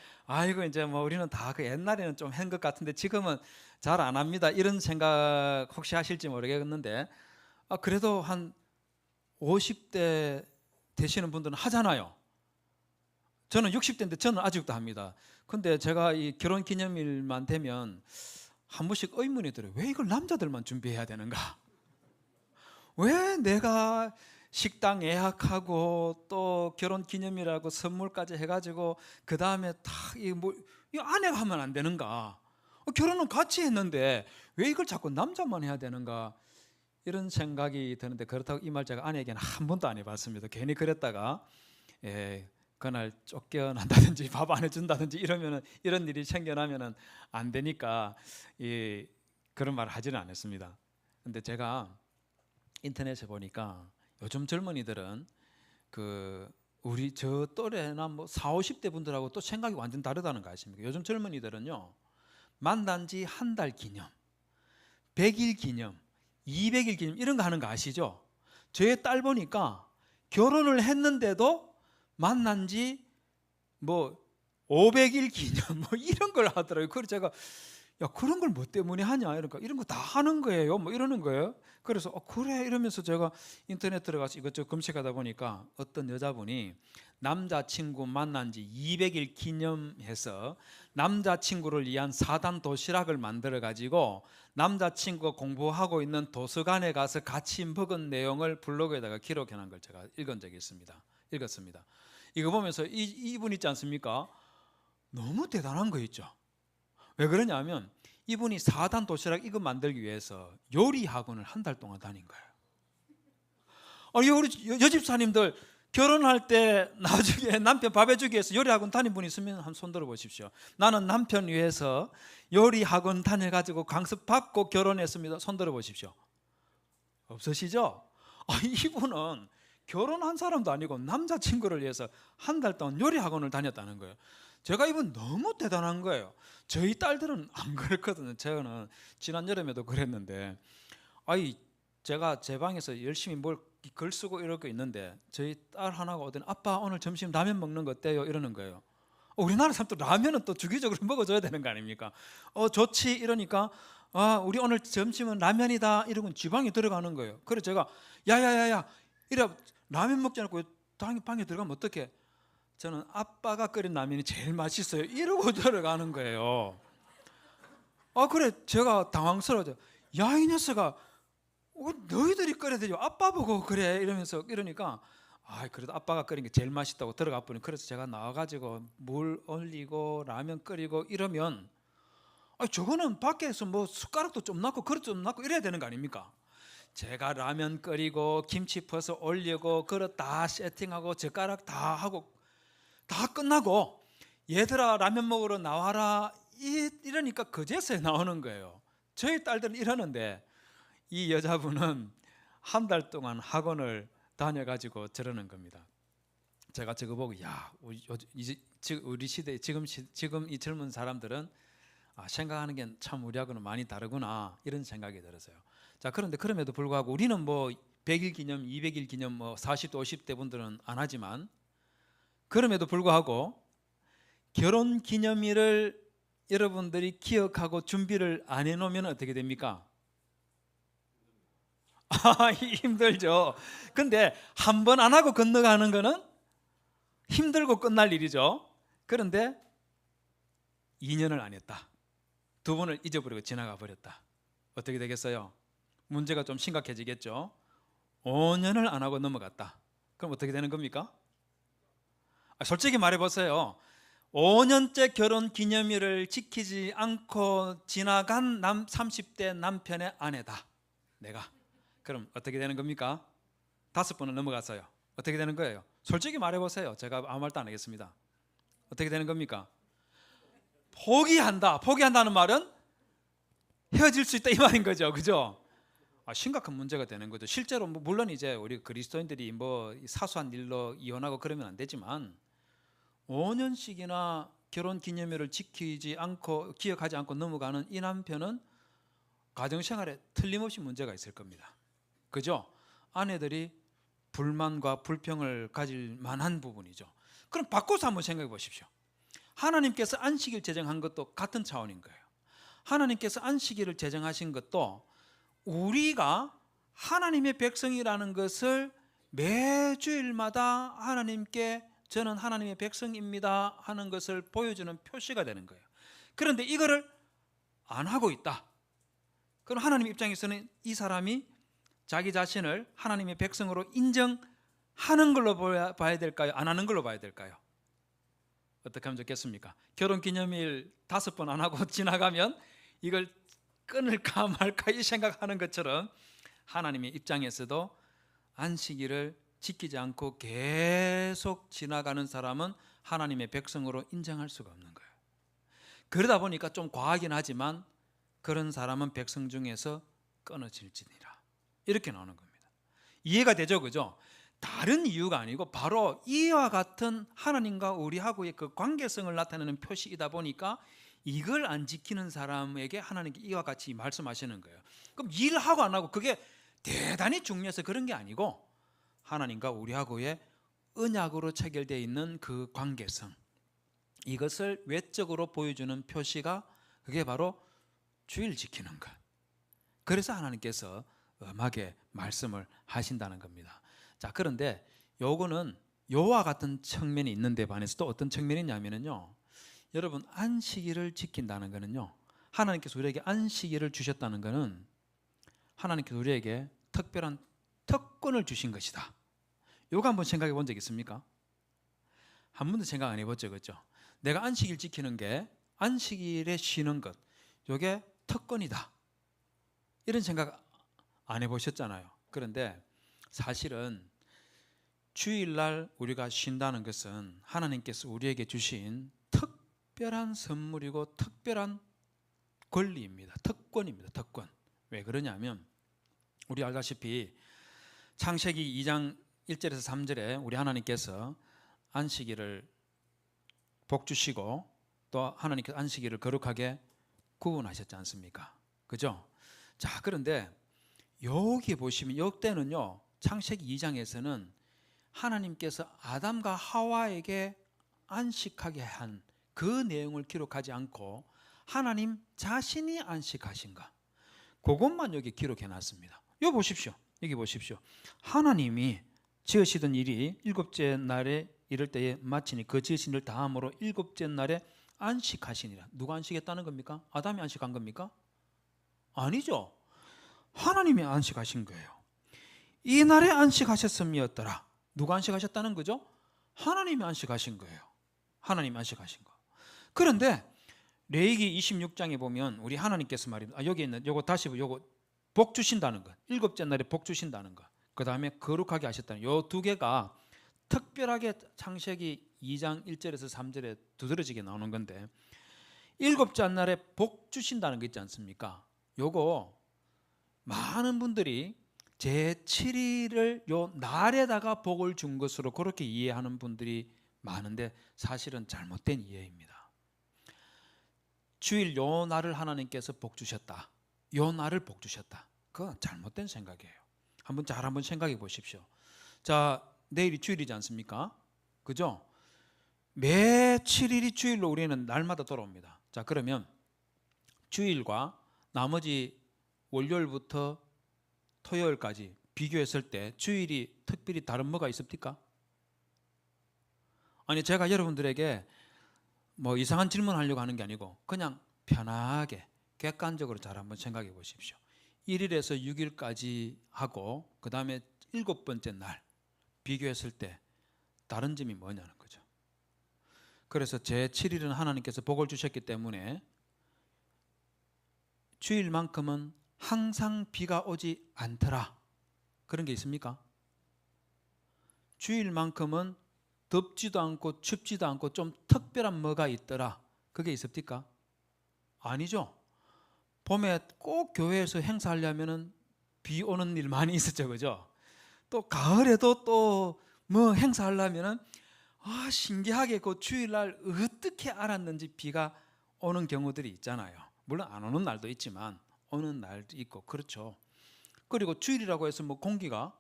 이제 뭐 우리는 다 그 옛날에는 좀 한 것 같은데 지금은 잘 안 합니다, 이런 생각 혹시 하실지 모르겠는데, 그래도 한 50대 되시는 분들은 하잖아요. 저는 60대인데 저는 아직도 합니다. 근데 제가 이 결혼기념일만 되면 한 번씩 의문이 들어요. 왜 이걸 남자들만 준비해야 되는가? 왜 내가 식당 예약하고 또 결혼기념일하고 선물까지 해가지고 그 다음에 이 아내가 하면 안 되는가? 결혼은 같이 했는데 왜 이걸 자꾸 남자만 해야 되는가? 이런 생각이 드는데, 그렇다고 이 말 제가 아내에게는 한 번도 안 해봤습니다. 괜히 그랬다가 그날 쫓겨난다든지 밥 안 해준다든지 이런 일이 생겨나면은 안 되니까 그런 말을 하지는 않았습니다. 근데 제가 인터넷에 보니까 요즘 젊은이들은 우리 저 또래나 뭐 40, 50대 분들하고 또 생각이 완전 다르다는 거 아십니까? 요즘 젊은이들은요, 만난 지 한 달 기념, 100일 기념, 200일 기념 이런 거 하는 거 아시죠? 저의 딸 보니까 결혼을 했는데도 만난 지 뭐 500일 기념 뭐 이런 걸 하더라고요. 그래서 제가 그런 걸 뭐 때문에 하냐, 이러니까 이런 거 다 하는 거예요 뭐 이러는 거예요. 그래서 그래 이러면서 제가 인터넷 들어가서 이것저것 검색하다 보니까 어떤 여자분이 남자친구 만난 지 200일 기념해서 남자친구를 위한 4단 도시락을 만들어 가지고 남자친구가 공부하고 있는 도서관에 가서 같이 먹은 내용을 블로그에다가 기록해 놓은 걸 제가 읽은 적이 있습니다. 읽었습니다. 이거 보면서 이분 있지 않습니까? 너무 대단한 거 있죠. 왜 그러냐면 이분이 4단 도시락 이거 만들기 위해서 요리 학원을 한 달 동안 다닌 거예요. 우리 여집사님들 결혼할 때 나중에 남편 밥 해주기 위해서 요리 학원 다닌 분 있으면 한 손 들어 보십시오. 나는 남편 위해서 요리 학원 다녀가지고 강습 받고 결혼했습니다. 손 들어 보십시오. 없으시죠? 이분은 결혼한 사람도 아니고 남자친구를 위해서 한 달 동안 요리 학원을 다녔다는 거예요. 제가 이분 너무 대단한 거예요. 저희 딸들은 안 그랬거든요. 저는 지난 여름에도 그랬는데, 제가 제 방에서 열심히 뭘 글 쓰고 이러고 있는데 저희 딸 하나가 오더니 아빠 오늘 점심 라면 먹는 거 어때요? 이러는 거예요. 우리나라 사람들 라면은 또 주기적으로 먹어줘야 되는 거 아닙니까? 좋지 이러니까 우리 오늘 점심은 라면이다 이러고 지방에 들어가는 거예요. 그래서 제가 야야야야 이래 라면 먹지 않고 방에 들어가면 어떡해? 저는 아빠가 끓인 라면이 제일 맛있어요 이러고 들어가는 거예요. 그래 제가 당황스러워져. 야 이 녀석아 너희들이 끓여야 되죠. 아빠 보고 그래 이러니까 그래도 아빠가 끓인 게 제일 맛있다고 들어가 보니, 그래서 제가 나와가지고 물 올리고 라면 끓이고 이러면 저거는 밖에서 뭐 숟가락도 좀 놨고 그릇 좀 놨고 이래야 되는 거 아닙니까? 제가 라면 끓이고 김치 퍼서 올리고 그릇 다 세팅하고 젓가락 다 하고 다 끝나고 얘들아 라면 먹으러 나와라 이러니까 그제서야 나오는 거예요. 저희 딸들은 이러는데 이 여자분은 한 달 동안 학원을 다녀가지고 저러는 겁니다. 제가 저거 보고 우리 시대 지금 이 젊은 사람들은 생각하는 게 참 우리하고는 많이 다르구나 이런 생각이 들었어요. 자, 그런데 그럼에도 불구하고 우리는 뭐 100일 기념, 200일 기념, 뭐 40대, 50대 분들은 안 하지만, 그럼에도 불구하고 결혼 기념일을 여러분들이 기억하고 준비를 안 해놓으면 어떻게 됩니까? 힘들죠. 근데 한 번 안 하고 건너가는 거는 힘들고 끝날 일이죠. 그런데 2년을 안 했다. 두 번을 잊어버리고 지나가 버렸다. 어떻게 되겠어요? 문제가 좀 심각해지겠죠. 5년을 안 하고 넘어갔다. 그럼 어떻게 되는 겁니까? 솔직히 말해보세요. 5년째 결혼 기념일을 지키지 않고 지나간 30대 남편의 아내다, 내가. 그럼 어떻게 되는 겁니까? 5번을 넘어갔어요. 어떻게 되는 거예요? 솔직히 말해보세요. 제가 아무 말도 안 하겠습니다. 어떻게 되는 겁니까? 포기한다. 포기한다는 말은 헤어질 수 있다 이 말인 거죠. 그죠? 심각한 문제가 되는 거죠. 실제로 물론 이제 우리 그리스도인들이 사소한 일로 이혼하고 그러면 안 되지만 5년씩이나 결혼 기념일을 지키지 않고 기억하지 않고 넘어가는 이 남편은 가정생활에 틀림없이 문제가 있을 겁니다. 그죠? 아내들이 불만과 불평을 가질 만한 부분이죠. 그럼 바꿔서 한번 생각해 보십시오. 하나님께서 안식일 제정한 것도 같은 차원인 거예요. 하나님께서 안식일을 제정하신 것도 우리가 하나님의 백성이라는 것을 매주일마다 하나님께 저는 하나님의 백성입니다 하는 것을 보여주는 표시가 되는 거예요. 그런데 이거를 안 하고 있다. 그럼 하나님 입장에서는 이 사람이 자기 자신을 하나님의 백성으로 인정하는 걸로 봐야 될까요? 안 하는 걸로 봐야 될까요? 어떻게 하면 좋겠습니까? 결혼기념일 5번 안 하고 지나가면 이걸 끊을까 말까 이 생각하는 것처럼 하나님의 입장에서도 안식일을 지키지 않고 계속 지나가는 사람은 하나님의 백성으로 인정할 수가 없는 거예요. 그러다 보니까 좀 과하긴 하지만 그런 사람은 백성 중에서 끊어질지니라, 이렇게 나오는 겁니다. 이해가 되죠? 그죠? 다른 이유가 아니고 바로 이와 같은 하나님과 우리하고의 그 관계성을 나타내는 표시이다 보니까 이걸 안 지키는 사람에게 하나님께 이와 같이 말씀하시는 거예요. 그럼 일하고 안 하고 그게 대단히 중요해서 그런 게 아니고 하나님과 우리하고의 언약으로 체결되어 있는 그 관계성, 이것을 외적으로 보여주는 표시가 그게 바로 주일 지키는 것. 그래서 하나님께서 엄하게 말씀을 하신다는 겁니다. 자, 그런데 요거는 요와 같은 측면이 있는데 반해서 또 어떤 측면이 있냐면요, 여러분 안식일을 지킨다는 것은요, 하나님께서 우리에게 안식일을 주셨다는 것은 하나님께서 우리에게 특별한 특권을 주신 것이다. 요거 한번 생각해 본 적 있습니까? 한 번도 생각 안 해봤죠, 그렇죠? 내가 안식일 지키는 게, 안식일에 쉬는 것, 요게 특권이다, 이런 생각 안 해보셨잖아요. 그런데 사실은 주일날 우리가 쉰다는 것은 하나님께서 우리에게 주신 특별한 선물이고 특별한 권리입니다. 특권입니다. 특권. 왜 그러냐면 우리 알다시피 창세기 2장 1절에서 3절에 우리 하나님께서 안식일을 복 주시고 또 하나님께서 안식일을 거룩하게 구분하셨지 않습니까? 그죠? 자, 그런데 여기 보시면 역대는요, 창세기 2장에서는 하나님께서 아담과 하와에게 안식하게 한 그 내용을 기록하지 않고 하나님 자신이 안식하신가, 그것만 여기 기록해 놨습니다. 여기 보십시오. 여기 보십시오. 하나님이 지으시던 일이 일곱째 날에 이럴 때에 마치니 그 지으신 일 다음으로 일곱째 날에 안식하시니라. 누가 안식했다는 겁니까? 아담이 안식한 겁니까? 아니죠. 하나님이 안식하신 거예요. 이 날에 안식하셨음이었더라. 누가 안식하셨다는 거죠? 하나님이 안식하신 거예요. 하나님이 안식하신 거. 그런데 레위기 26장에 보면 우리 하나님께서 말입니다. 여기 있는 요거 다시 요거 복 주신다는 것, 일곱째 날에 복 주신다는 것, 그 다음에 거룩하게 하셨다는 요 두 개가 특별하게 창세기 2장 1절에서 3절에 두드러지게 나오는 건데, 일곱째 날에 복 주신다는 거 있지 않습니까? 요거 많은 분들이 제7일을 요 날에다가 복을 준 것으로 그렇게 이해하는 분들이 많은데 사실은 잘못된 이해입니다. 주일 요 날을 하나님께서 복 주셨다, 요 날을 복 주셨다, 그건 잘못된 생각이에요. 한번 생각해 보십시오. 자, 내일이 주일이지 않습니까? 그죠? 매 7일이 주일로 우리는 날마다 돌아옵니다. 자, 그러면 주일과 나머지 월요일부터 토요일까지 비교했을 때 주일이 특별히 다른 뭐가 있습니까? 아니, 제가 여러분들에게 뭐 이상한 질문하려고 하는 게 아니고 그냥 편하게 객관적으로 잘 한번 생각해 보십시오. 1일에서 6일까지 하고 그 다음에 7번째 날 비교했을 때 다른 점이 뭐냐는 거죠. 그래서 제 7일은 하나님께서 복을 주셨기 때문에 주일만큼은 항상 비가 오지 않더라, 그런 게 있습니까? 주일만큼은 덥지도 않고 춥지도 않고 좀 특별한 뭐가 있더라, 그게 있습니까? 아니죠. 봄에 꼭 교회에서 행사하려면 비 오는 일 많이 있었죠, 그죠? 또 가을에도 또 뭐 행사하려면 신기하게 그 주일날 어떻게 알았는지 비가 오는 경우들이 있잖아요. 물론 안 오는 날도 있지만 오는 날도 있고 그렇죠. 그리고 주일이라고 해서 뭐 공기가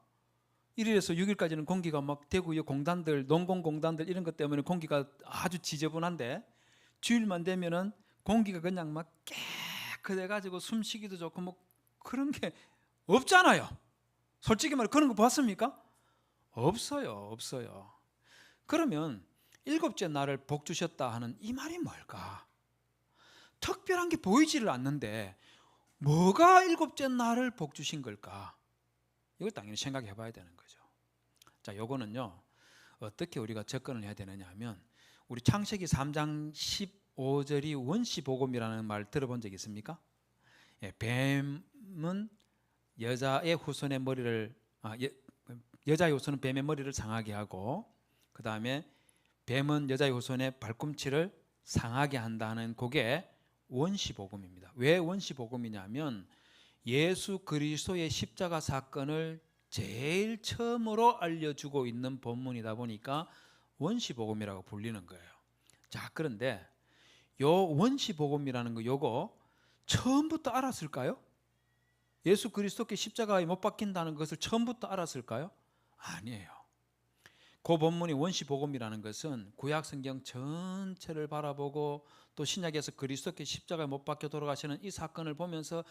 1일에서 6일까지는 공기가 막 대구의 공단들, 농공공단들 이런 것 때문에 공기가 아주 지저분한데 주일만 되면은 공기가 그냥 막 깨끗해가지고 숨쉬기도 좋고 뭐 그런 게 없잖아요. 솔직히 말해 그런 거 봤습니까? 없어요. 그러면 7째 날을 복 주셨다 하는 이 말이 뭘까? 특별한 게 보이지를 않는데 뭐가 7째 날을 복 주신 걸까? 이걸 당연히 생각해 봐야 되는 거죠. 자, 요거는요 어떻게 우리가 접근을 해야 되느냐 하면 우리 창세기 3장 15절이 원시복음이라는 말 들어본 적 있습니까? 예, 뱀은 여자의 후손의 머리를 여자의 후손은 뱀의 머리를 상하게 하고 그 다음에 뱀은 여자의 후손의 발꿈치를 상하게 한다는 그게 원시복음입니다. 왜 원시복음이냐면 예수 그리스도의 십자가 사건을 제일 처음으로 알려주고 있는 본문이다 보니까 원시복음이라고 불리는 거예요. 자, 그런데 요 원시복음이라는 거 요거 처음부터 알았을까요? 예수 그리스도께 십자가에 못 박힌다는 것을 처음부터 알았을까요? 아니에요. 그 본문이 원시복음이라는 것은 구약성경 전체를 바라보고 또 신약에서 그리스도께 십자가에 못 박혀 돌아가시는 이 사건을 보면서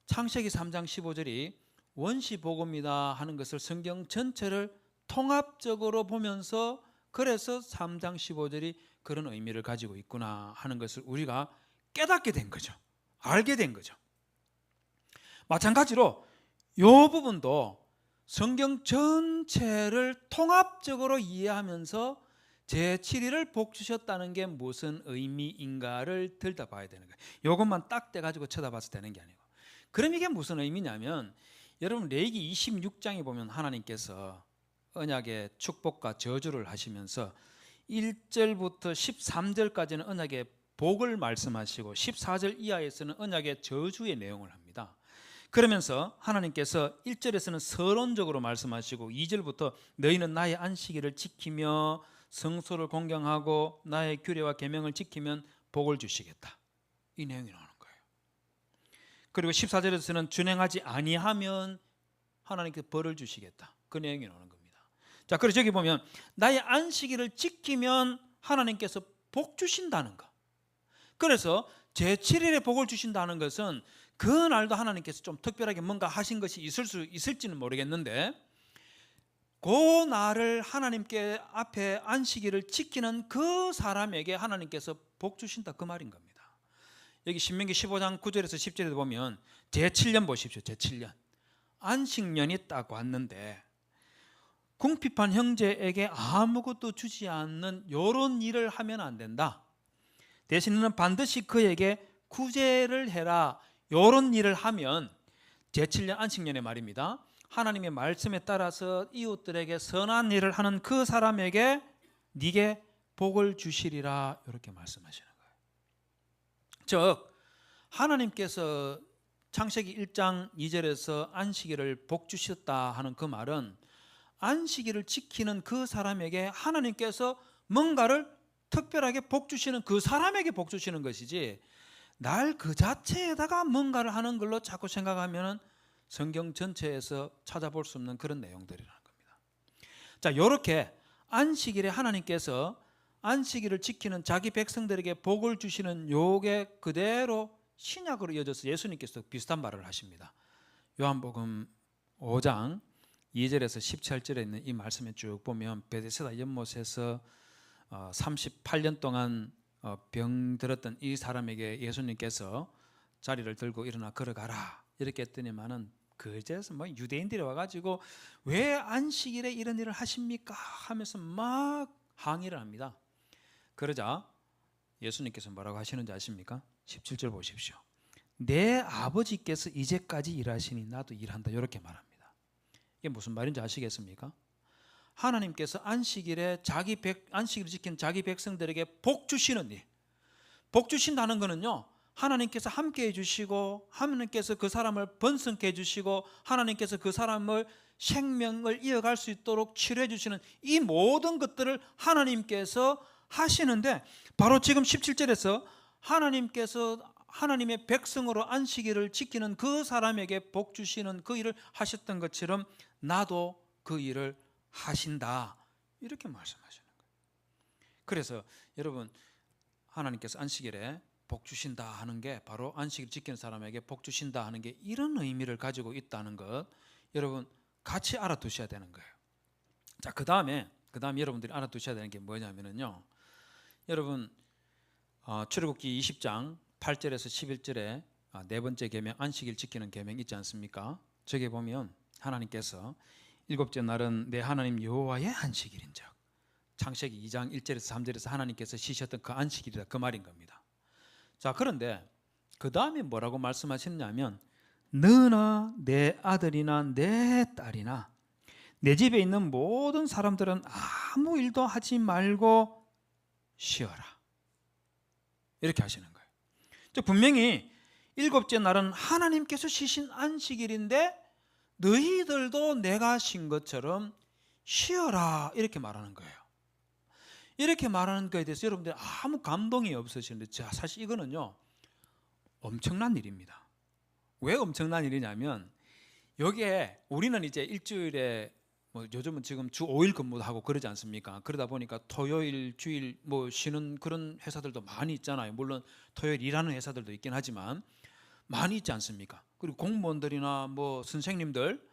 창세기 3장 15절이 원시복음이다 하는 것을 성경 전체를 통합적으로 보면서 그래서 3장 15절이 그런 의미를 가지고 있구나 하는 것을 우리가 깨닫게 된 거죠. 알게 된 거죠. 마찬가지로 이 부분도 성경 전체를 통합적으로 이해하면서 제7일을 복 주셨다는 게 무슨 의미인가를 들여다봐야 되는 거예요. 이것만 딱 떼가지고 쳐다봐서 되는 게 아니고. 그럼 이게 무슨 의미냐면 여러분 레위기 26장에 보면 하나님께서 언약의 축복과 저주를 하시면서 1절부터 13절까지는 언약의 복을 말씀하시고 14절 이하에서는 언약의 저주의 내용을 합니다. 그러면서 하나님께서 1절에서는 서론적으로 말씀하시고 2절부터 너희는 나의 안식일을 지키며 성소를 공경하고 나의 규례와 계명을 지키면 복을 주시겠다, 이 내용이 나오는 거예요. 그리고 14절에서는 준행하지 아니하면 하나님께서 벌을 주시겠다, 그 내용이 나오는 겁니다. 자, 그래서 저기 보면 나의 안식일을 지키면 하나님께서 복 주신다는 거. 그래서 제7일에 복을 주신다는 것은 그 날도 하나님께서 좀 특별하게 뭔가 하신 것이 있을 수 있을지는 모르겠는데 그 날을 하나님께 앞에 안식일을 지키는 그 사람에게 하나님께서 복 주신다, 그 말인 겁니다. 여기 신명기 15장 9절에서 10절에 보면 제7년 보십시오. 제7년 안식년이 딱 왔는데 궁핍한 형제에게 아무것도 주지 않는 이런 일을 하면 안 된다. 대신 너는 반드시 그에게 구제를 해라, 이런 일을 하면 제7년 안식년의 말입니다. 하나님의 말씀에 따라서 이웃들에게 선한 일을 하는 그 사람에게 네게 복을 주시리라, 이렇게 말씀하시는 거예요. 즉 하나님께서 창세기 1장 2절에서 안식일을 복 주셨다 하는 그 말은 안식일을 지키는 그 사람에게 하나님께서 뭔가를 특별하게 복 주시는 그 사람에게 복 주시는 것이지 날 그 자체에다가 뭔가를 하는 걸로 자꾸 생각하면 성경 전체에서 찾아볼 수 없는 그런 내용들이라는 겁니다. 자, 이렇게 안식일에 하나님께서 안식일을 지키는 자기 백성들에게 복을 주시는 요게 그대로 신약으로 이어져서 예수님께서 비슷한 말을 하십니다. 요한복음 5장 2절에서 17절에 있는 이 말씀에 쭉 보면 베데스다 연못에서 38년 동안 병들었던 이 사람에게 예수님께서 자리를 들고 일어나 걸어가라 이렇게 했더니만은 그제서 뭐 유대인들이 와가지고 왜 안식일에 이런 일을 하십니까 하면서 막 항의를 합니다. 그러자 예수님께서 뭐라고 하시는지 아십니까? 17절 보십시오. 내 아버지께서 이제까지 일하시니 나도 일한다 이렇게 말합니다. 이게 무슨 말인지 아시겠습니까? 하나님께서 안식일에 안식일을 지킨 자기 백성들에게 복 주시는 일, 복 주신다는 것은요, 하나님께서 함께 해주시고 하나님께서 그 사람을 번성케 해주시고 하나님께서 그 사람을 생명을 이어갈 수 있도록 치료해 주시는 이 모든 것들을 하나님께서 하시는데, 바로 지금 17절에서 하나님께서 하나님의 백성으로 안식일을 지키는 그 사람에게 복 주시는 그 일을 하셨던 것처럼 나도 그 일을 하신다 이렇게 말씀하시는 거예요. 그래서 여러분, 하나님께서 안식일에 복 주신다 하는 게 바로 안식일 지키는 사람에게 복 주신다 하는 게 이런 의미를 가지고 있다는 것 여러분 같이 알아두셔야 되는 거예요. 자, 그 다음에 여러분들이 알아두셔야 되는 게 뭐냐면요, 여러분 출애굽기 20장 8절에서 11절에 네 번째 계명 안식일 지키는 계명 있지 않습니까? 저기 보면 하나님께서 일곱째 날은 내 하나님 여호와의 안식일인즉, 창세기 2장 1절에서 3절에서 하나님께서 쉬셨던 그 안식일이다 그 말인 겁니다. 자, 그런데 그 다음에 뭐라고 말씀하셨냐면 너나 내 아들이나 내 딸이나 내 집에 있는 모든 사람들은 아무 일도 하지 말고 쉬어라 이렇게 하시는 거예요. 분명히 일곱째 날은 하나님께서 쉬신 안식일인데 너희들도 내가 쉰 것처럼 쉬어라 이렇게 말하는 거예요. 이렇게 말하는 거에 대해서 여러분들 아무 감동이 없으시는데, 사실 이거는요 엄청난 일입니다. 왜 엄청난 일이냐면, 여기에 우리는 이제 일주일에 요즘은 지금 주 5일 근무도 하고 그러지 않습니까? 그러다 보니까 토요일 주일 쉬는 그런 회사들도 많이 있잖아요. 물론 토요일 일하는 회사들도 있긴 하지만 많이 있지 않습니까? 그리고 공무원들이나 선생님들,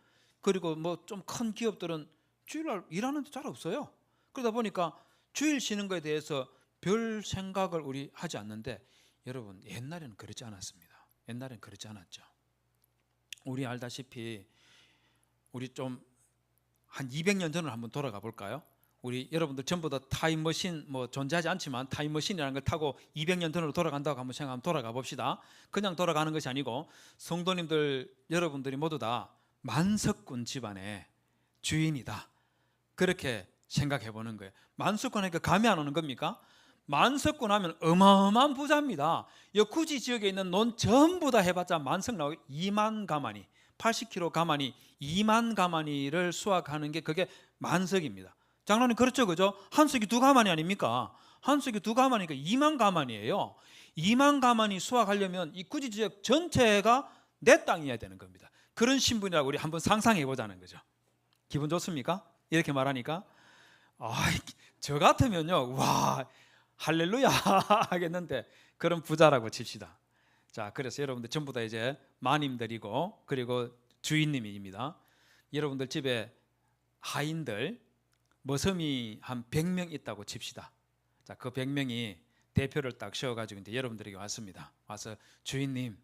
그리고 좀 큰 기업들은 주일날 일하는 데 잘 없어요. 그러다 보니까 주일 쉬는 거에 대해서 별 생각을 우리 하지 않는데, 여러분 옛날에는 그렇지 않았습니다. 옛날에는 그렇지 않았죠. 우리 알다시피 우리 좀 한 200년 전을 한번 돌아가 볼까요? 우리 여러분들 전부 다 타임머신 존재하지 않지만 타임머신이라는 걸 타고 200년 전으로 돌아간다고 한번 생각하면 돌아가 봅시다. 그냥 돌아가는 것이 아니고 성도님들 여러분들이 모두 다 만석군 집안의 주인이다 그렇게 생각해 보는 거예요. 만석군 하니까 감이 안 오는 겁니까? 만석군 하면 어마어마한 부자입니다. 구지 지역에 있는 논 전부 다 해봤자 만석 나오고 2만 가마니 80kg 가마니 2만 가마니를 수확하는 게 그게 만석입니다. 장로님 그렇죠, 그죠? 한 석이 2가마니 아닙니까? 한 석이 2가마니까 2만 가마니예요. 2만 가마니 수확하려면 이 구지 지역 전체가 내 땅이어야 되는 겁니다. 그런 신분이라고 우리 한번 상상해 보자는 거죠. 기분 좋습니까? 이렇게 말하니까 저 같으면요, 와 할렐루야 하겠는데, 그런 부자라고 칩시다. 자, 그래서 여러분들 전부 다 이제 마님들이고 그리고 주인님입니다. 여러분들 집에 하인들 머슴이 한 100명 있다고 칩시다. 자, 그 100명이 대표를 딱 세워가지고 이제 여러분들에게 왔습니다. 와서 주인님,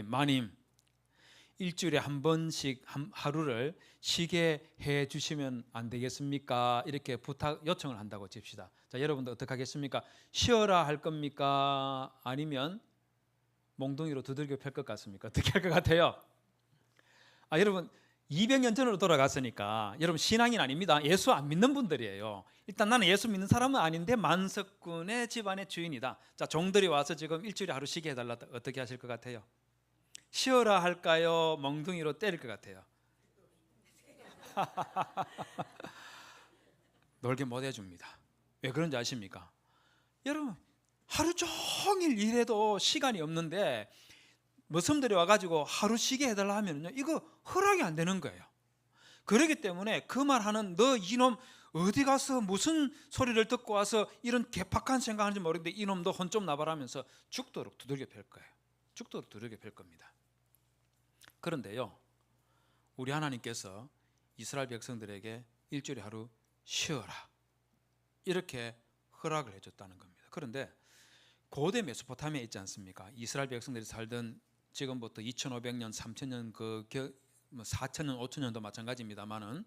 마님, 일주일에 한 번씩 하루를 쉬게 해 주시면 안 되겠습니까? 이렇게 부탁 요청을 한다고 칩시다. 자, 여러분들 어떻게 하겠습니까? 쉬어라 할 겁니까? 아니면 몽둥이로 두들겨 팰 것 같습니까? 어떻게 할 것 같아요? 여러분 200년 전으로 돌아갔으니까 여러분 신앙인 아닙니다. 예수 안 믿는 분들이에요. 일단 나는 예수 믿는 사람은 아닌데 만석군의 집안의 주인이다. 자, 종들이 와서 지금 일주일에 하루 쉬게 해달라. 어떻게 하실 것 같아요? 쉬어라 할까요? 몽둥이로 때릴 것 같아요? 놀게 못 해줍니다. 왜 그런지 아십니까? 여러분 하루 종일 일해도 시간이 없는데 머슴들이 와가지고 하루 쉬게 해달라 하면요, 이거 허락이 안 되는 거예요. 그렇기 때문에 그 말하는 너 이놈 어디 가서 무슨 소리를 듣고 와서 이런 개팍한 생각하는지 모르겠는데 이놈 너 혼 좀 나봐라 하면서 죽도록 두들겨 팰 거예요. 죽도록 두들겨 팰 겁니다. 그런데요, 우리 하나님께서 이스라엘 백성들에게 일주일에 하루 쉬어라 이렇게 허락을 해줬다는 겁니다. 그런데 고대 메소포타미아에 있지 않습니까? 이스라엘 백성들이 살던 지금부터 2500년, 3000년, 4000년, 5000년도 마찬가지입니다만은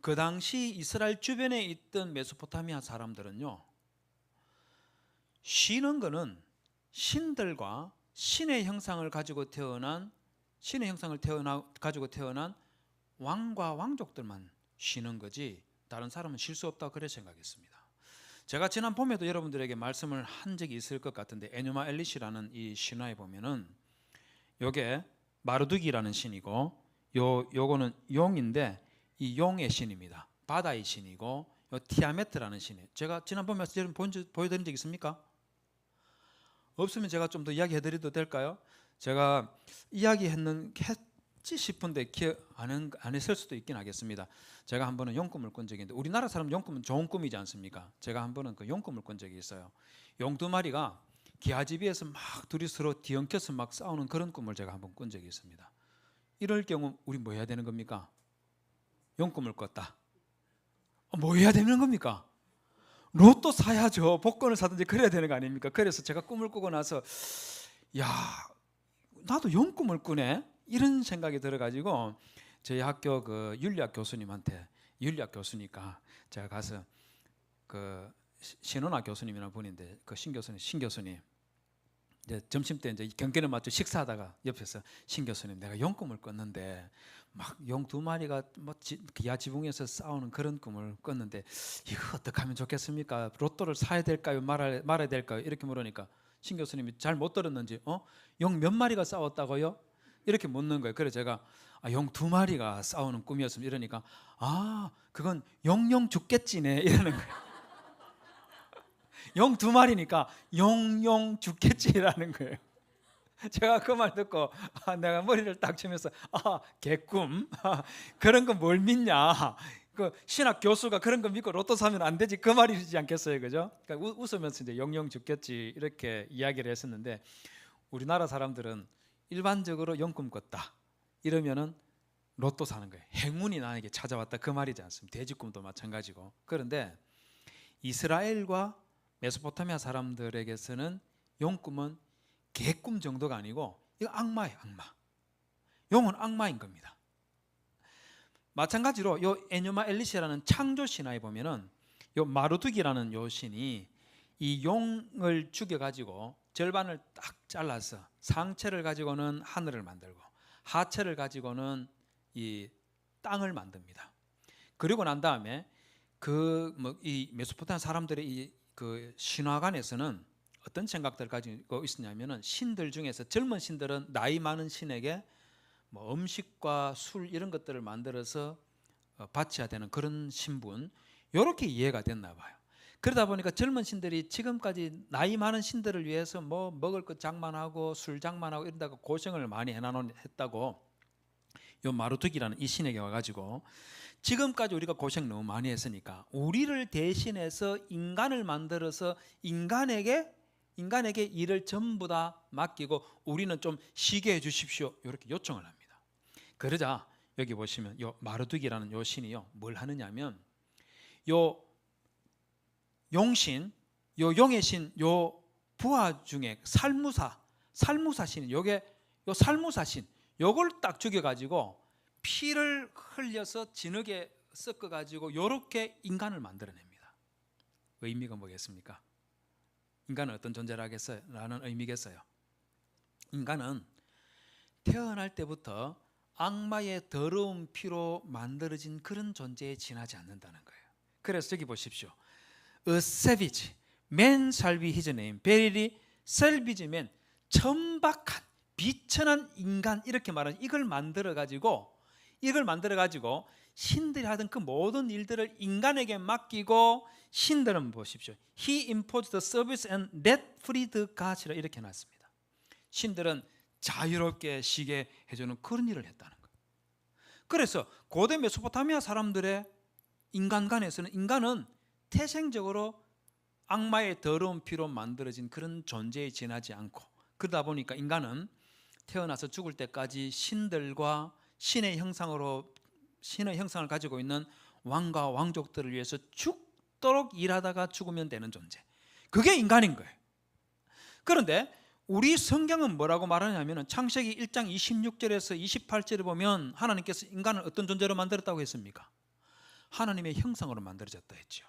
그 당시 이스라엘 주변에 있던 메소포타미아 사람들은요, 쉬는 거는 신들과 신의 형상을 가지고 태어난 가지고 태어난 왕과 왕족들만 쉬는 거지 다른 사람은 쉴 수 없다 그래 생각했습니다. 제가 지난 봄에도 여러분들에게 말씀을 한 적이 있을 것 같은데 에누마 엘리시라는 이 신화에 보면은 요게 마르두기라는 신이고 요거는 용인데 이 용의 신입니다. 바다의 신이고 요 티아메트라는 신이에요. 제가 지난 봄에 보여드린 적 있습니까? 없으면 제가 좀 더 이야기해드려도 될까요? 제가 이야기했지 싶은데 기억 안 했을 수도 있긴 하겠습니다. 제가 한 번은 용꿈을 꾼 적이 있는데 우리나라 사람 용꿈은 좋은 꿈이지 않습니까? 제가 한 번은 그 용꿈을 꾼 적이 있어요. 용 두 마리가 기아집이에서 막 둘이 서로 뒤엉켜서 막 싸우는 그런 꿈을 제가 한 번 꾼 적이 있습니다. 이럴 경우 우리 뭐 해야 되는 겁니까? 용꿈을 꿨다. 뭐 해야 되는 겁니까? 로또 사야죠. 복권을 사든지 그래야 되는 거 아닙니까? 그래서 제가 꿈을 꾸고 나서 야, 나도 용꿈을 꾸네 이런 생각이 들어가지고 저희 학교 그 윤리학 교수님한테, 윤리학 교수니까 제가 가서 그 신원아 교수님이라는 분인데 그 신 교수님 이제 점심 때 이제 경계를 맞춰 식사하다가 옆에서 신 교수님, 내가 용꿈을 꿨는데 막 용 두 마리가 뭐 기아 지붕에서 싸우는 그런 꿈을 꿨는데 이거 어떻게 하면 좋겠습니까? 로또를 사야 될까요? 말아야 될까요? 이렇게 물으니까 신 교수님이 잘 못 들었는지 용 몇 마리가 싸웠다고요? 이렇게 묻는 거예요. 그래서 제가 용 두 마리가 싸우는 꿈이었습니다. 이러니까 그건 용용 죽겠지네 이러는 거예요. 용 두 마리니까 용용 죽겠지라는 거예요. 제가 그 말 듣고 내가 머리를 딱 치면서 개꿈 그런 거 뭘 믿냐, 그 신학 교수가 그런 거 믿고 로또 사면 안 되지 그 말이지 않겠어요, 그죠? 그러니까 웃으면서 이제 용용 죽겠지 이렇게 이야기를 했었는데 우리나라 사람들은 일반적으로 용꿈 꿨다 이러면은 로또 사는 거예요. 행운이 나에게 찾아왔다 그 말이지 않습니까? 돼지꿈도 마찬가지고. 그런데 이스라엘과 메소포타미아 사람들에게서는 용꿈은 개꿈 정도가 아니고 이거 악마예요, 악마. 용은 악마인 겁니다. 마찬가지로 요 에뉴마 엘리시라는 창조 신화에 보면은 요 마르두기라는 요 신이 이 용을 죽여 가지고 절반을 딱 잘라서 상체를 가지고는 하늘을 만들고 하체를 가지고는 이 땅을 만듭니다. 그리고 난 다음에 이 메소포타미아 사람들의 그 신화관에서는 어떤 생각들을 가지고 있었냐면은 신들 중에서 젊은 신들은 나이 많은 신에게 뭐 음식과 술 이런 것들을 만들어서 바쳐야 되는 그런 신분, 이렇게 이해가 됐나 봐요. 그러다 보니까 젊은 신들이 지금까지 나이 많은 신들을 위해서 뭐 먹을 것 장만하고 술 장만하고 이런다고 고생을 많이 했다고 요 마르두기라는 이 신에게 와가지고 지금까지 우리가 고생 너무 많이 했으니까 우리를 대신해서 인간을 만들어서 인간에게 일을 전부 다 맡기고 우리는 좀 쉬게 해 주십시오 이렇게 요청을 합니다. 그러자 여기 보시면 요 마르두기라는 요 신이요 뭘 하느냐면 요 용신, 요 용의 신, 요 부하 중에 살무사 신, 요게 요 살무사 신 요걸 딱 죽여가지고 피를 흘려서 진흙에 섞어가지고 요렇게 인간을 만들어냅니다. 의미가 뭐겠습니까? 인간은 어떤 존재라겠어요? 라는 의미겠어요. 인간은 태어날 때부터 악마의 더러운 피로 만들어진 그런 존재에 지나지 않는다는 거예요. 그래서 저기 보십시오. A savage man shall be his name. Verily savage man, 천박한 비천한 인간 이렇게 말하는 이걸 만들어 가지고 신들이 하던 그 모든 일들을 인간에게 맡기고 신들은 보십시오. He imposed the service and let free the gods 이렇게 놨습니다. 신들은 자유롭게 쉬게 해주는 그런 일을 했다는 거예요. 그래서 고대 메소포타미아 사람들의 인간관에서는 인간은 태생적으로 악마의 더러운 피로 만들어진 그런 존재에 지나지 않고 그러다 보니까 인간은 태어나서 죽을 때까지 신들과 신의 형상을 가지고 있는 왕과 왕족들을 위해서 죽도록 일하다가 죽으면 되는 존재, 그게 인간인 거예요. 그런데 우리 성경은 뭐라고 말하냐면 창세기 1장 26절에서 28절에 보면 하나님께서 인간을 어떤 존재로 만들었다고 했습니까? 하나님의 형상으로 만들어졌다 했죠.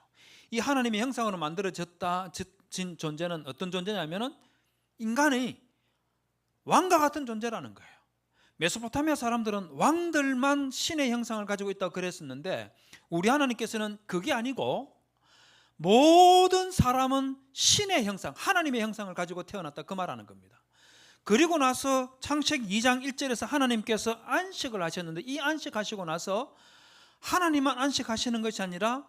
이 하나님의 형상으로 만들어진 존재는 어떤 존재냐면 인간이 왕과 같은 존재라는 거예요. 메소포타미아 사람들은 왕들만 신의 형상을 가지고 있다고 그랬었는데 우리 하나님께서는 그게 아니고 모든 사람은 신의 형상, 하나님의 형상을 가지고 태어났다, 그 말하는 겁니다. 그리고 나서 창세기 2장 1절에서 하나님께서 안식을 하셨는데 이 안식하시고 나서 하나님만 안식하시는 것이 아니라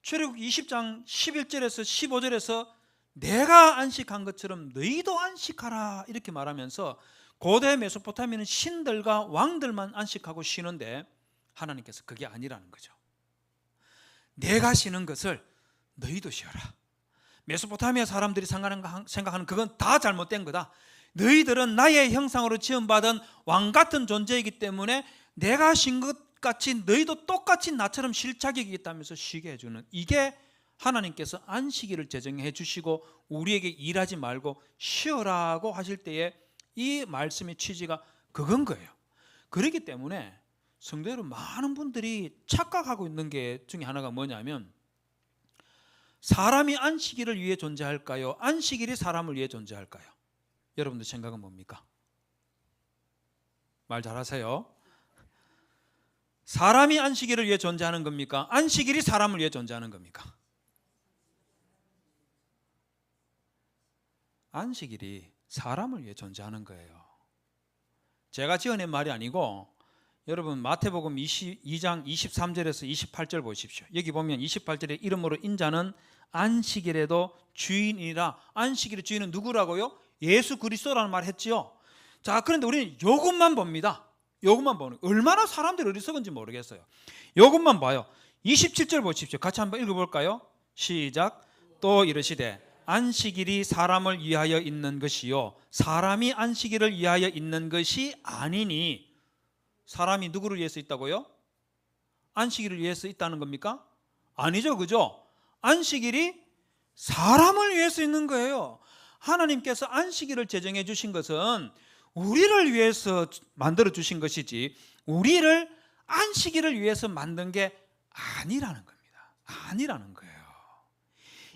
출애굽기 20장 11절에서 15절에서 내가 안식한 것처럼 너희도 안식하라 이렇게 말하면서 고대 메소포타미아는 신들과 왕들만 안식하고 쉬는데 하나님께서 그게 아니라는 거죠. 내가 쉬는 것을 너희도 쉬어라. 메소포타미아 사람들이 생각하는 그건 다 잘못된 거다. 너희들은 나의 형상으로 지음받은 왕 같은 존재이기 때문에 내가 쉰 것 같이 너희도 똑같이 나처럼 쉴 자격이 있다면서 쉬게 해주는, 이게 하나님께서 안식일을 제정해 주시고 우리에게 일하지 말고 쉬어라고 하실 때에 이 말씀의 취지가 그건 거예요. 그렇기 때문에 성도 여러분, 많은 분들이 착각하고 있는 게 중에 하나가 뭐냐면 사람이 안식일을 위해 존재할까요? 안식일이 사람을 위해 존재할까요? 여러분들 생각은 뭡니까? 말 잘하세요. 사람이 안식일을 위해 존재하는 겁니까? 안식일이 사람을 위해 존재하는 겁니까? 안식일이 사람을 위해 존재하는 거예요. 제가 지어낸 말이 아니고 여러분 마태복음 22장 23절에서 28절 보십시오. 여기 보면 28절에 이름으로 인자는 안식일에도 주인이라. 안식일의 주인은 누구라고요? 예수 그리스도라는 말 했지요. 자, 그런데 우리는 이것만 봅니다. 이것만 보는, 얼마나 사람들이 어리석은지 모르겠어요. 이것만 봐요. 27절 보십시오. 같이 한번 읽어볼까요? 시작. 또 이르시되 안식일이 사람을 위하여 있는 것이요 사람이 안식일을 위하여 있는 것이 아니니. 사람이 누구를 위해서 있다고요? 안식일을 위해서 있다는 겁니까? 아니죠, 그죠? 안식일이 사람을 위해서 있는 거예요. 하나님께서 안식일을 제정해 주신 것은 우리를 위해서 만들어 주신 것이지 우리를 안식일을 위해서 만든 게 아니라는 겁니다. 아니라는 거예요.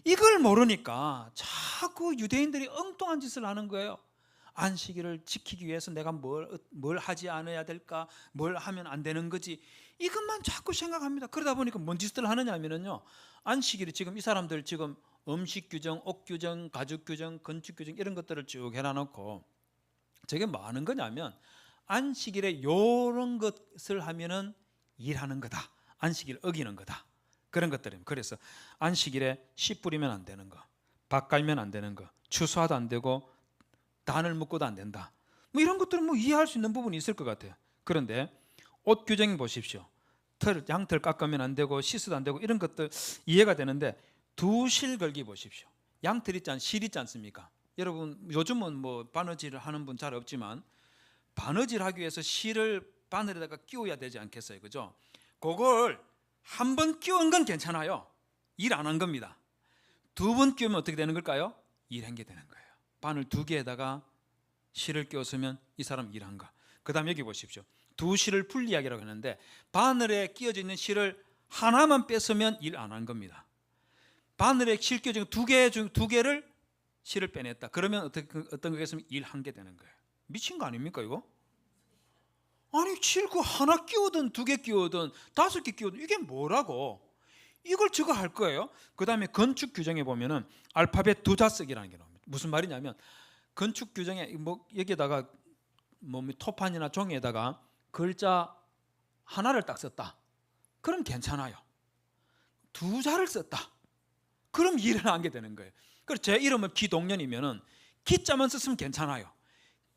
이걸 모르니까 자꾸 유대인들이 엉뚱한 짓을 하는 거예요. 안식일을 지키기 위해서 내가 뭘 하지 않아야 될까, 뭘 하면 안 되는 거지, 이것만 자꾸 생각합니다. 그러다 보니까 뭔 짓을 하느냐면요, 안식일이 지금 이 사람들 지금 음식 규정, 옷 규정, 가죽 규정, 건축 규정 이런 것들을 쭉 해놔놓고 저게 뭐 하는 거냐면 안식일에 이런 것을 하면은 일하는 거다, 안식일 어기는 거다, 그런 것들입니다. 그래서 안식일에 씨 뿌리면 안 되는 거, 밭 갈면 안 되는 거, 추수하도 안 되고 단을 묶어도 안 된다, 뭐 이런 것들은 뭐 이해할 수 있는 부분이 있을 것 같아요. 그런데 옷 규정 보십시오. 양털 깎으면 안 되고 씻어도 안 되고 이런 것들 이해가 되는데 두실 걸기 보십시오. 양털 있지 실 있지 않습니까? 여러분 요즘은 뭐 바느질을 하는 분 잘 없지만 바느질 하기 위해서 실을 바늘에다가 끼워야 되지 않겠어요, 그죠? 그걸 한 번 끼운 건 괜찮아요. 일 안 한 겁니다. 두 번 끼우면 어떻게 되는 걸까요? 일한 게 되는 거예요. 바늘 두 개에다가 실을 끼웠으면 이 사람 일한 거. 그 다음 여기 보십시오. 두 실을 분리하기라고 하는데 바늘에 끼어져 있는 실을 하나만 뺐으면 일 안 한 겁니다. 바늘에 실 끼어져 있는 두 개를 실을 빼냈다. 그러면 어떤 거겠으면 일 한 개 되는 거예요. 미친 거 아닙니까 이거? 아니 실 그 하나 끼우든 두 개 끼우든 다섯 개 끼우든 이게 뭐라고? 이걸 저거 할 거예요. 그 다음에 건축 규정에 보면은 알파벳 두 자쓰기라는 게 나옵니다. 무슨 말이냐면 건축 규정에 뭐 여기에다가 뭐 토판이나 종이에다가 글자 하나를 딱 썼다. 그럼 괜찮아요. 두 자를 썼다. 그럼 일을 한 게 되는 거예요. 그래서 제 이름은 기동년이면은 기자만 썼으면 괜찮아요.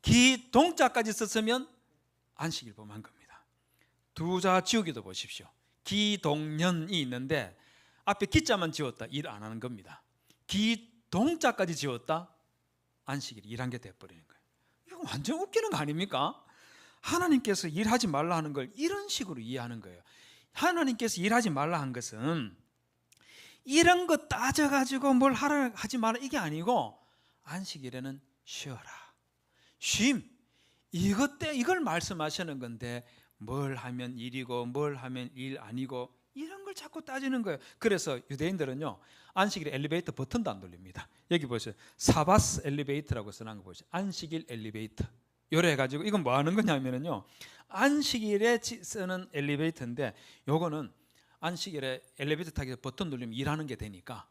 기동자까지 썼으면 안식일 범한 겁니다. 두 자 지우기도 보십시오. 기동년이 있는데 앞에 기자만 지웠다, 일 안 하는 겁니다. 기동자까지 지웠다, 안식일 일한 게 돼버리는 거예요. 이거 완전 웃기는 거 아닙니까? 하나님께서 일하지 말라 하는 걸 이런 식으로 이해하는 거예요. 하나님께서 일하지 말라 한 것은 이런 거 따져가지고 뭘 하라 하지 마라 이게 아니고, 안식일에는 쉬어라, 쉼, 이걸 말씀하시는 건데, 뭘 하면 일이고 뭘 하면 일 아니고 이런 걸 자꾸 따지는 거예요. 그래서 유대인들은요, 안식일에 엘리베이터 버튼도 안 돌립니다. 여기 보세요. 사바스 엘리베이터라고 써놓은 거 보세요. 안식일 엘리베이터. 요래 해가지고 이건 뭐 하는 거냐면요, 안식일에 쓰는 엘리베이터인데, 요거는 안식일에 엘리베이터 타기 위해서 버튼 누르면 일하는 게 되니까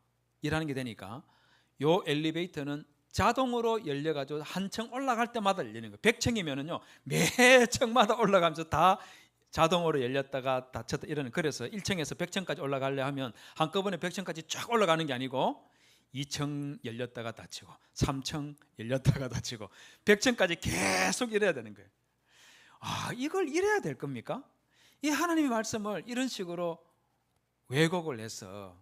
요 엘리베이터는 자동으로 열려가지고 한 층 올라갈 때마다 열리는 거예요. 100층이면은요 매 층마다 올라가면서 다 자동으로 열렸다가 닫혔다 이러는. 그래서 1층에서 100층까지 올라가려 하면 한꺼번에 100층까지 쫙 올라가는 게 아니고 2층 열렸다가 닫히고 3층 열렸다가 닫히고 100층까지 계속 이래야 되는 거예요. 이걸 이래야 될 겁니까? 이 하나님의 말씀을 이런 식으로 왜곡을 해서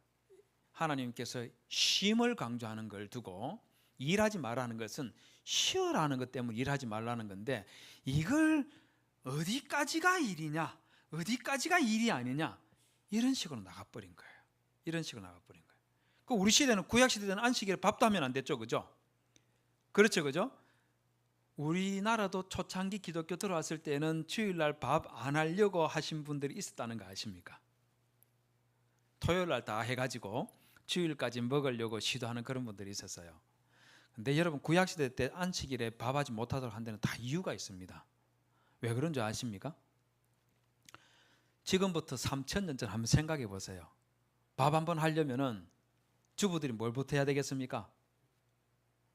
하나님께서 쉼을 강조하는 걸 두고 일하지 말라는 것은 쉬어라는 것 때문에 일하지 말라는 건데, 이걸 어디까지가 일이냐, 어디까지가 일이 아니냐, 이런 식으로 나가버린 거예요. 그 우리 시대는, 구약 시대는 안식일에 밥도 하면 안 됐죠, 그죠? 그죠? 우리나라도 초창기 기독교 들어왔을 때는 주일날 밥 안 하려고 하신 분들이 있었다는 거 아십니까? 토요일날 다 해가지고 주일까지 먹으려고 시도하는 그런 분들이 있었어요. 근데 여러분, 구약시대 때 안식일에 밥하지 못하도록 한 데는 다 이유가 있습니다. 왜 그런 줄 아십니까? 지금부터 3000년 전 한번 생각해 보세요. 밥 한번 하려면은 주부들이 뭘부터 해야 되겠습니까?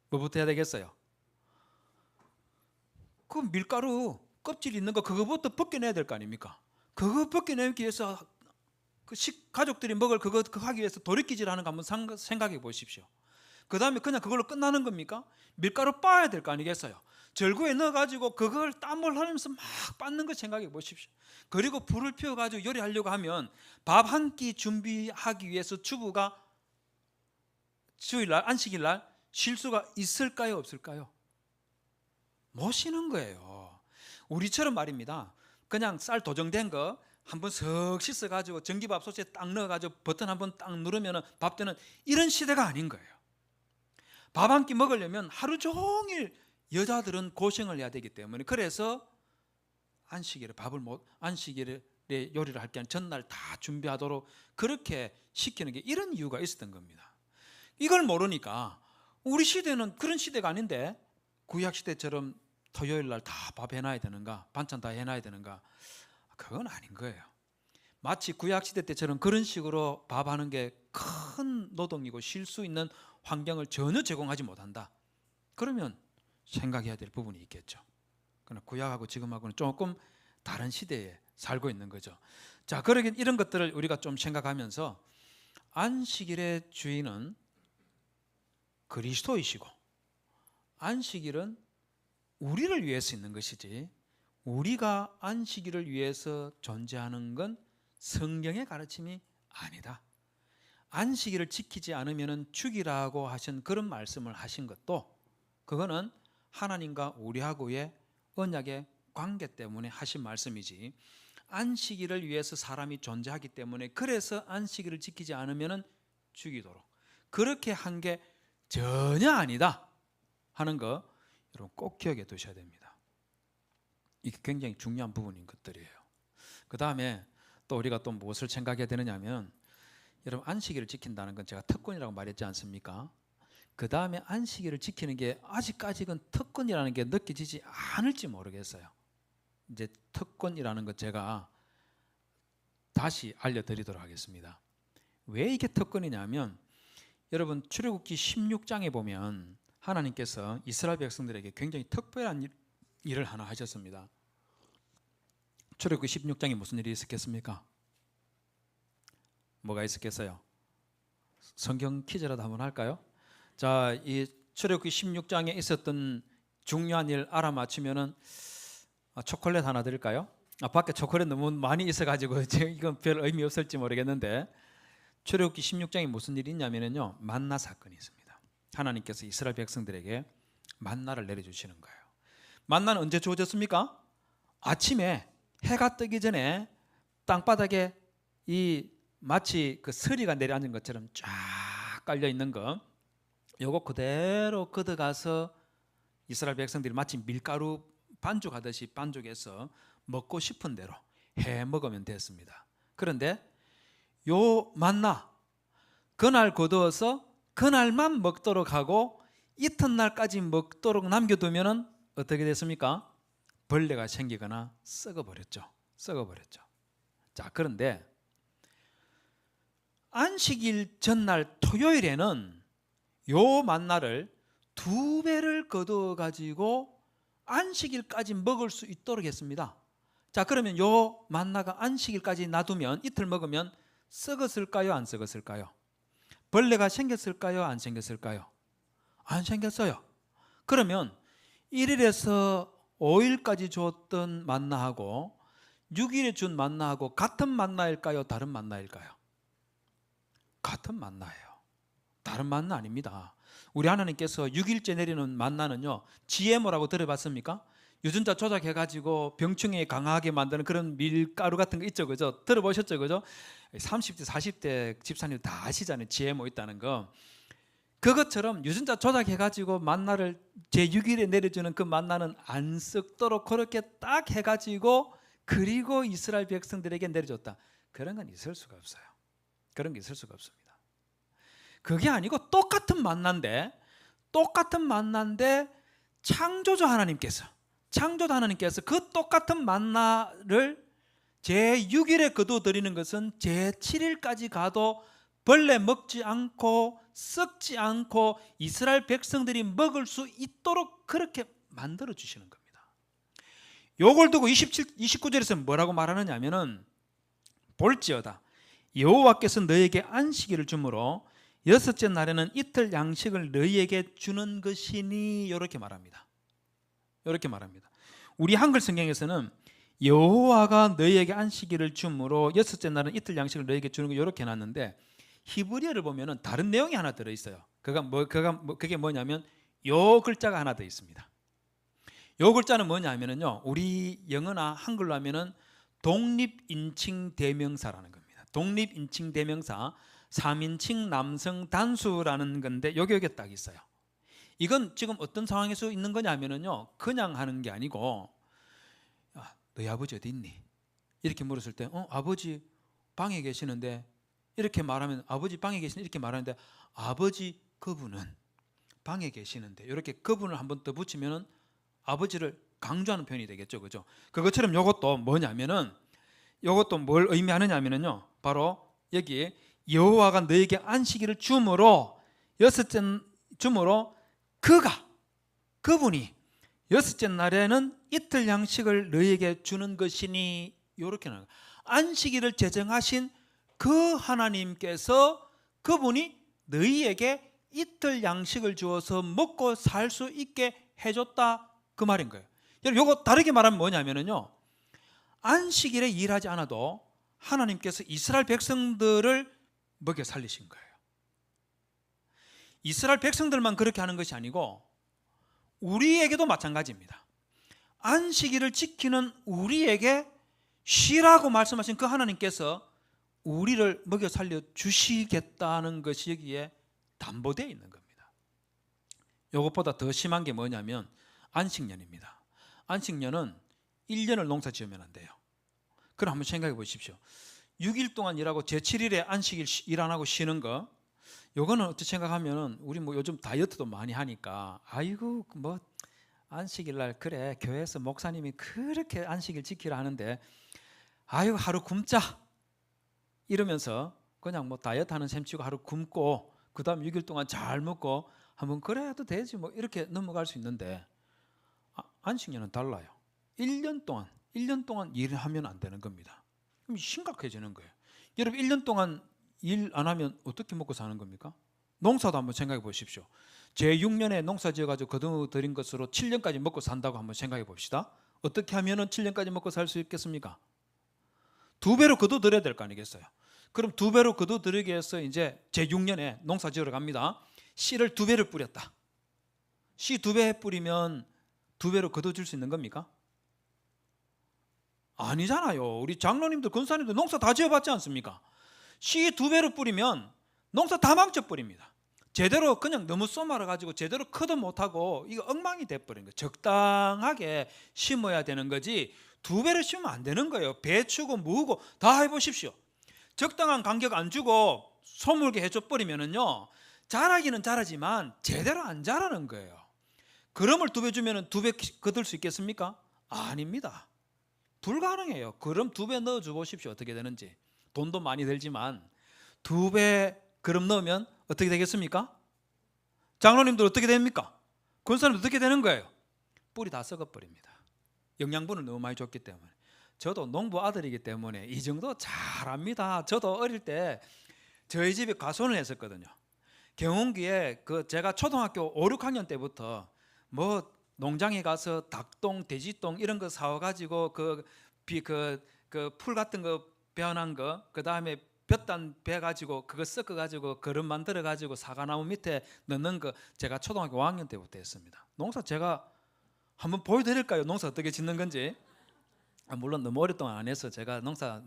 뭐부터 해야 되겠어요? 그 밀가루 껍질 있는 거 그거부터 벗겨내야 될 거 아닙니까? 그거 벗겨내기 위해서 가족들이 먹을 그거 하기 위해서 도리끼질하는 거 한번 생각해 보십시오. 그 다음에 그냥 그걸로 끝나는 겁니까? 밀가루 빻아야 될 거 아니겠어요? 절구에 넣어가지고 그걸 땀을 흘리면서 막 빻는 거 생각해 보십시오. 그리고 불을 피워가지고 요리하려고 하면 밥 한 끼 준비하기 위해서 주부가 주일날, 안식일날 쉴 수가 있을까요, 없을까요? 못 쉬는 거예요. 우리처럼 말입니다. 그냥 쌀 도정된 거 한번 석 씻어가지고 전기밥솥에 딱 넣어가지고 버튼 한번 딱 누르면 밥 되는 이런 시대가 아닌 거예요. 밥 한 끼 먹으려면 하루 종일 여자들은 고생을 해야 되기 때문에, 그래서 안식일에 안식일에 요리를 할 게 아니라 전날 다 준비하도록 그렇게 시키는 게 이런 이유가 있었던 겁니다. 이걸 모르니까 우리 시대는 그런 시대가 아닌데, 구약 시대처럼 토요일 날 다 밥 해놔야 되는가, 반찬 다 해놔야 되는가, 그건 아닌 거예요. 마치 구약 시대 때처럼 그런 식으로 밥하는 게 큰 노동이고 쉴 수 있는 환경을 전혀 제공하지 못한다. 그러면 생각해야 될 부분이 있겠죠. 그러나 구약하고 지금하고는 조금 다른 시대에 살고 있는 거죠. 자, 그러긴 이런 것들을 우리가 좀 생각하면서, 안식일의 주인은 그리스도이시고 안식일은 우리를 위해서 있는 것이지, 우리가 안식일을 위해서 존재하는 건 성경의 가르침이 아니다. 안식일을 지키지 않으면 죽이라고 하신 그런 말씀을 하신 것도, 그거는 하나님과 우리하고의 언약의 관계 때문에 하신 말씀이지, 안식일을 위해서 사람이 존재하기 때문에 그래서 안식일을 지키지 않으면 죽이도록 그렇게 한 게 전혀 아니다 하는 거 여러분 꼭 기억해 두셔야 됩니다. 이게 굉장히 중요한 부분인 것들이에요. 그 다음에 또 우리가 또 무엇을 생각해야 되느냐 하면, 여러분 안식일을 지킨다는 건 제가 특권이라고 말했지 않습니까? 그 다음에 안식일을 지키는 게 아직까지는 특권이라는 게 느껴지지 않을지 모르겠어요. 이제 특권이라는 것 제가 다시 알려드리도록 하겠습니다. 왜 이게 특권이냐면, 여러분 출애굽기 16장에 보면 하나님께서 이스라엘 백성들에게 굉장히 특별한 일을 하나 하셨습니다. 출애굽기 16장에 무슨 일이 있었겠습니까? 뭐가 있었겠어요? 성경 퀴즈라도 한번 할까요? 자, 이 출애굽기 16장에 있었던 중요한 일 알아맞히면은 초콜릿 하나 드릴까요? 밖에 초콜릿 너무 많이 있어가지고 이건 별 의미 없을지 모르겠는데, 출애굽기 16장에 무슨 일이 있냐면요, 만나 사건이 있습니다. 하나님께서 이스라엘 백성들에게 만나를 내려주시는 거예요. 만나는 언제 주어졌습니까? 아침에 해가 뜨기 전에 땅바닥에 이 마치 그 서리가 내려앉은 것처럼 쫙 깔려 있는 거, 요거 그대로 걷어가서 이스라엘 백성들이 마치 밀가루 반죽하듯이 반죽해서 먹고 싶은 대로 해 먹으면 됐습니다. 그런데 요 만나 그날 거두어서 그날만 먹도록 하고 이튿날까지 먹도록 남겨두면은 어떻게 됐습니까? 벌레가 생기거나 썩어버렸죠. 자, 그런데 안식일 전날 토요일에는 요 만나를 2배를 거두어 가지고 안식일까지 먹을 수 있도록 했습니다. 자, 그러면 요 만나가 안식일까지 놔두면 이틀 먹으면 썩었을까요? 안 썩었을까요? 벌레가 생겼을까요? 안 생겼을까요? 안 생겼어요. 그러면 1일에서 5일까지 줬던 만나하고 6일에 준 만나하고 같은 만나일까요? 다른 만나일까요? 같은 만나예요. 다른 만나 아닙니다. 우리 하나님께서 6일째 내리는 만나는요, GMO라고 들어봤습니까? 유전자 조작해가지고 병충해 강하게 만드는 그런 밀가루 같은 거 있죠, 그죠? 들어보셨죠, 그죠? 30대, 40대 집사님 다 아시잖아요, GMO 있다는 거. 그것처럼 유전자 조작해가지고 만나를 제6일에 내려주는 그 만나는 안 썩도록 그렇게 딱 해가지고 그리고 이스라엘 백성들에게 내려줬다. 그런 건 있을 수가 없어요. 그런 게 있을 수가 없습니다. 그게 아니고 똑같은 만나인데 창조주 하나님께서 그 똑같은 만나를 제6일에 거두어드리는 것은 제7일까지 가도 벌레 먹지 않고 썩지 않고 이스라엘 백성들이 먹을 수 있도록 그렇게 만들어 주시는 겁니다. 요걸 두고 29절에서 뭐라고 말하느냐 하면은, 볼지어다 여호와께서 너에게 안식일을 주므로 여섯째 날에는 이틀 양식을 너희에게 주는 것이니, 이렇게 말합니다. 우리 한글 성경에서는 여호와가 너희에게 안식일을 주므로 여섯째 날은 이틀 양식을 너희에게 주는 거 이렇게 해놨는데, 히브리어를 보면은 다른 내용이 하나 들어 있어요. 그게 뭐냐면 요 글자가 하나 더 있습니다. 요 글자는 뭐냐면은요, 우리 영어나 한글로 하면은 독립인칭 대명사라는 겁니다. 독립인칭 대명사, 3인칭 남성 단수라는 건데 여기에 딱 있어요. 이건 지금 어떤 상황에서 있는 거냐면은요, 그냥 하는 게 아니고, 너희 아버지 어디 있니? 이렇게 물었을 때, 아버지 방에 계시는데, 이렇게 말하면 아버지 방에 계시는데, 이렇게 말하는데 아버지 그분은 방에 계시는데, 이렇게 그분을 한 번 더 붙이면은 아버지를 강조하는 표현이 되겠죠, 그죠? 그것처럼 이것도 뭐냐면은, 이것도 뭘 의미하느냐면은요, 바로 여기 여호와가 너에게 안식일을 주므로 그분이 여섯째 날에는 이틀 양식을 너희에게 주는 것이니, 이렇게 나와요. 안식일을 제정하신 그 하나님께서 그분이 너희에게 이틀 양식을 주어서 먹고 살 수 있게 해줬다, 그 말인 거예요. 여러분, 이거 다르게 말하면 뭐냐면요, 안식일에 일하지 않아도 하나님께서 이스라엘 백성들을 먹여 살리신 거예요. 이스라엘 백성들만 그렇게 하는 것이 아니고 우리에게도 마찬가지입니다. 안식일을 지키는 우리에게 쉬라고 말씀하신 그 하나님께서 우리를 먹여 살려 주시겠다는 것이 여기에 담보되어 있는 겁니다. 이것보다 더 심한 게 뭐냐면 안식년입니다. 안식년은 1년을 농사 지으면 안 돼요. 그럼 한번 생각해 보십시오. 6일 동안 일하고 제7일에 안식일 일 안 하고 쉬는 거, 요거는 어떻게 생각하면, 우리 뭐 요즘 다이어트도 많이 하니까, 아이고 뭐 안식일 날 그래 교회에서 목사님이 그렇게 안식일 지키라 하는데 아이고 하루 굶자 이러면서 그냥 뭐 다이어트 하는 셈 치고 하루 굶고 그 다음 6일 동안 잘 먹고 한번 그래도 되지 뭐 이렇게 넘어갈 수 있는데, 안식년은 달라요. 1년 동안 일을 하면 안 되는 겁니다. 그럼 심각해지는 거예요. 여러분, 1년 동안 일 안 하면 어떻게 먹고 사는 겁니까? 농사도 한번 생각해 보십시오. 제6년에 농사 지어가지고 거두어들인 것으로 7년까지 먹고 산다고 한번 생각해 봅시다. 어떻게 하면 7년까지 먹고 살 수 있겠습니까? 2배로 거두어들여야 될 거 아니겠어요? 그럼 2배로 거두어들이기 위해서 이제 제6년에 농사 지으러 갑니다. 씨를 2배를 뿌렸다. 씨 2배 뿌리면 두 배로 거둬줄 수 있는 겁니까? 아니잖아요. 우리 장로님들, 권사님들 농사 다 지어봤지 않습니까? 씨 두 배로 뿌리면 농사 다 망쳐버립니다. 제대로 그냥 너무 쏘말아가지고 제대로 커도 못하고 이거 엉망이 돼버린 거예요. 적당하게 심어야 되는 거지 두 배로 심으면 안 되는 거예요. 배추고 무고 다 해보십시오. 적당한 간격 안 주고 소물게 해줘버리면은요, 자라기는 자라지만 제대로 안 자라는 거예요. 그럼을 두 배 주면 두 배 거둘 수 있겠습니까? 아닙니다. 불가능해요. 그럼 두 배 넣어줘 보십시오. 어떻게 되는지. 돈도 많이 들지만 두 배 그럼 넣으면 어떻게 되겠습니까? 장로님들 어떻게 됩니까? 권사님들 어떻게 되는 거예요? 뿌리 다 썩어버립니다. 영양분을 너무 많이 줬기 때문에. 저도 농부 아들이기 때문에 이 정도 잘합니다. 저도 어릴 때 저희 집에 과손을 했었거든요. 경운기에 제가 초등학교 5, 6학년 때부터 뭐 농장에 가서 닭똥, 돼지똥 이런 거 사와가지고 풀 같은 거 베어난 거, 그 다음에 볕단 베가지고 그거 섞어가지고 거름 만들어가지고 사과나무 밑에 넣는 거 제가 초등학교 5학년 때부터 했습니다. 농사 제가 한번 보여드릴까요? 농사 어떻게 짓는 건지. 물론 너무 오랫동안 안 해서 제가 농사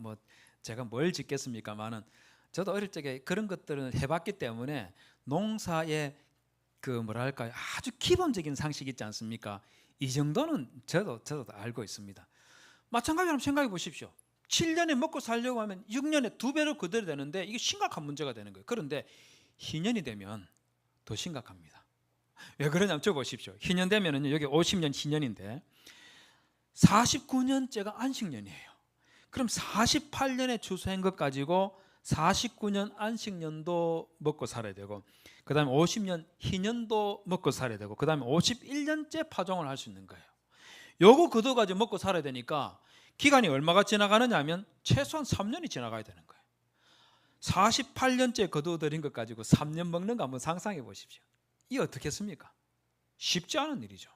제가 뭘 짓겠습니까만은 저도 어릴 적에 그런 것들을 해봤기 때문에 농사의 뭐랄까요, 아주 기본적인 상식 있지 않습니까? 이 정도는 저도 알고 있습니다. 마찬가지로 한번 생각해 보십시오. 7년에 먹고 살려고 하면 6년에 두 배로 거둬야 되는데 이게 심각한 문제가 되는 거예요. 그런데 희년이 되면 더 심각합니다. 왜 그러냐면 저 보십시오. 희년 되면은 여기 50년 희년인데 49년째가 안식년이에요. 그럼 48년에 추수한 것 가지고 49년 안식년도 먹고 살아야 되고, 그 다음에 50년 희년도 먹고 살아야 되고, 그 다음에 51년째 파종을 할 수 있는 거예요. 요거 거둬가지고 먹고 살아야 되니까 기간이 얼마가 지나가느냐 하면 최소한 3년이 지나가야 되는 거예요. 48년째 거둬들인 것 가지고 3년 먹는 거 한번 상상해 보십시오. 이게 어떻겠습니까? 쉽지 않은 일이죠.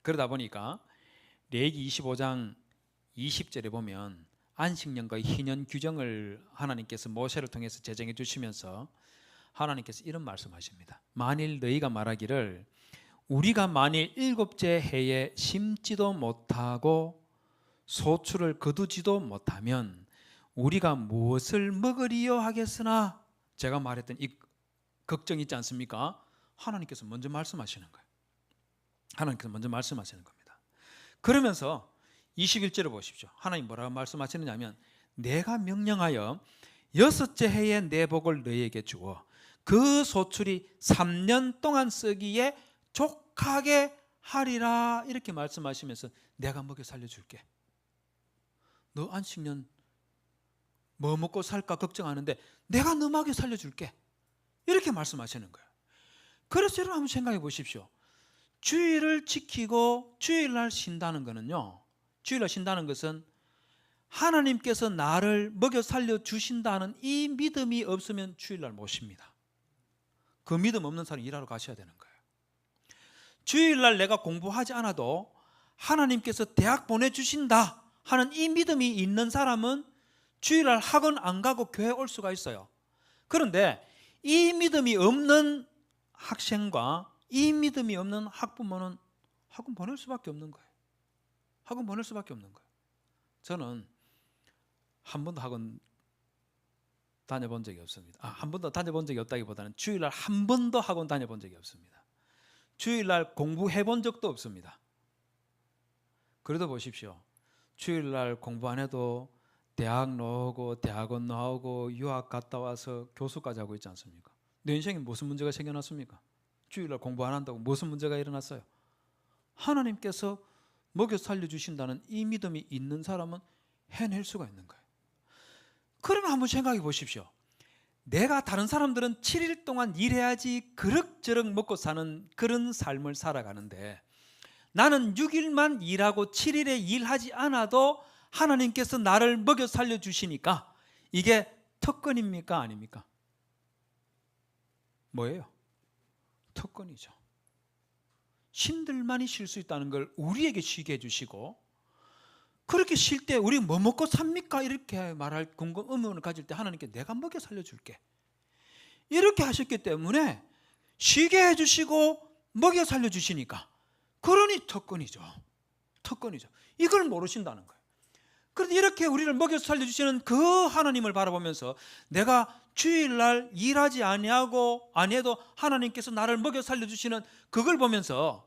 그러다 보니까 레위기 25장 20절에 보면 안식년과 희년 규정을 하나님께서 모세를 통해서 제정해 주시면서 하나님께서 이런 말씀하십니다. 만일 너희가 말하기를 우리가 만일 일곱째 해에 심지도 못하고 소출을 거두지도 못하면 우리가 무엇을 먹으리요 하겠으나, 제가 말했던 이 걱정 있지 않습니까? 하나님께서 먼저 말씀하시는 거예요. 하나님께서 먼저 말씀하시는 겁니다. 그러면서 21절을 보십시오. 하나님 뭐라고 말씀하시느냐 하면 내가 명령하여 여섯째 해에 내 복을 너희에게 주어 그 소출이 3년 동안 쓰기에 족하게 하리라, 이렇게 말씀하시면서 내가 먹여 살려줄게. 너 안식년 뭐 먹고 살까 걱정하는데 내가 너 먹여 살려줄게, 이렇게 말씀하시는 거예요. 그래서 여러분 한번 생각해 보십시오. 주일을 지키고 주일날 쉰다는 것은요, 주일날 쉰다는 것은 하나님께서 나를 먹여 살려주신다는 이 믿음이 없으면 주일날 못 쉽니다. 그 믿음 없는 사람이 일하러 가셔야 되는 거예요. 주일날 내가 공부하지 않아도 하나님께서 대학 보내주신다 하는 이 믿음이 있는 사람은 주일날 학원 안 가고 교회 올 수가 있어요. 그런데 이 믿음이 없는 학생과 이 믿음이 없는 학부모는 학원 보낼 수밖에 없는 거예요. 학원 보낼 수밖에 없는 거예요. 저는 한 번도 학원 다녀본 적이 없습니다. 한 번도 다녀본 적이 없다기보다는 주일날 한 번도 학원 다녀본 적이 없습니다. 주일날 공부해본 적도 없습니다. 그래도 보십시오. 주일날 공부 안 해도 대학 나오고 대학원 나오고 유학 갔다 와서 교수까지 하고 있지 않습니까? 내 인생에 무슨 문제가 생겨났습니까? 주일날 공부 안 한다고 무슨 문제가 일어났어요? 하나님께서 먹여 살려주신다는 이 믿음이 있는 사람은 해낼 수가 있는 거예요. 그러면 한번 생각해 보십시오. 내가 다른 사람들은 7일 동안 일해야지 그럭저럭 먹고 사는 그런 삶을 살아가는데 나는 6일만 일하고 7일에 일하지 않아도 하나님께서 나를 먹여 살려주시니까 이게 특권입니까? 아닙니까? 뭐예요? 특권이죠. 신들만이 쉴 수 있다는 걸 우리에게 쉬게 해주시고, 그렇게 쉴 때 우리 뭐 먹고 삽니까? 이렇게 말할 의문을 가질 때 하나님께 내가 먹여 살려줄게, 이렇게 하셨기 때문에 쉬게 해주시고 먹여 살려주시니까 그러니 특권이죠. 특권이죠. 이걸 모르신다는 거예요. 그런데 이렇게 우리를 먹여 살려주시는 그 하나님을 바라보면서 내가 주일날 일하지 아니하고 아니해도 하나님께서 나를 먹여 살려주시는 그걸 보면서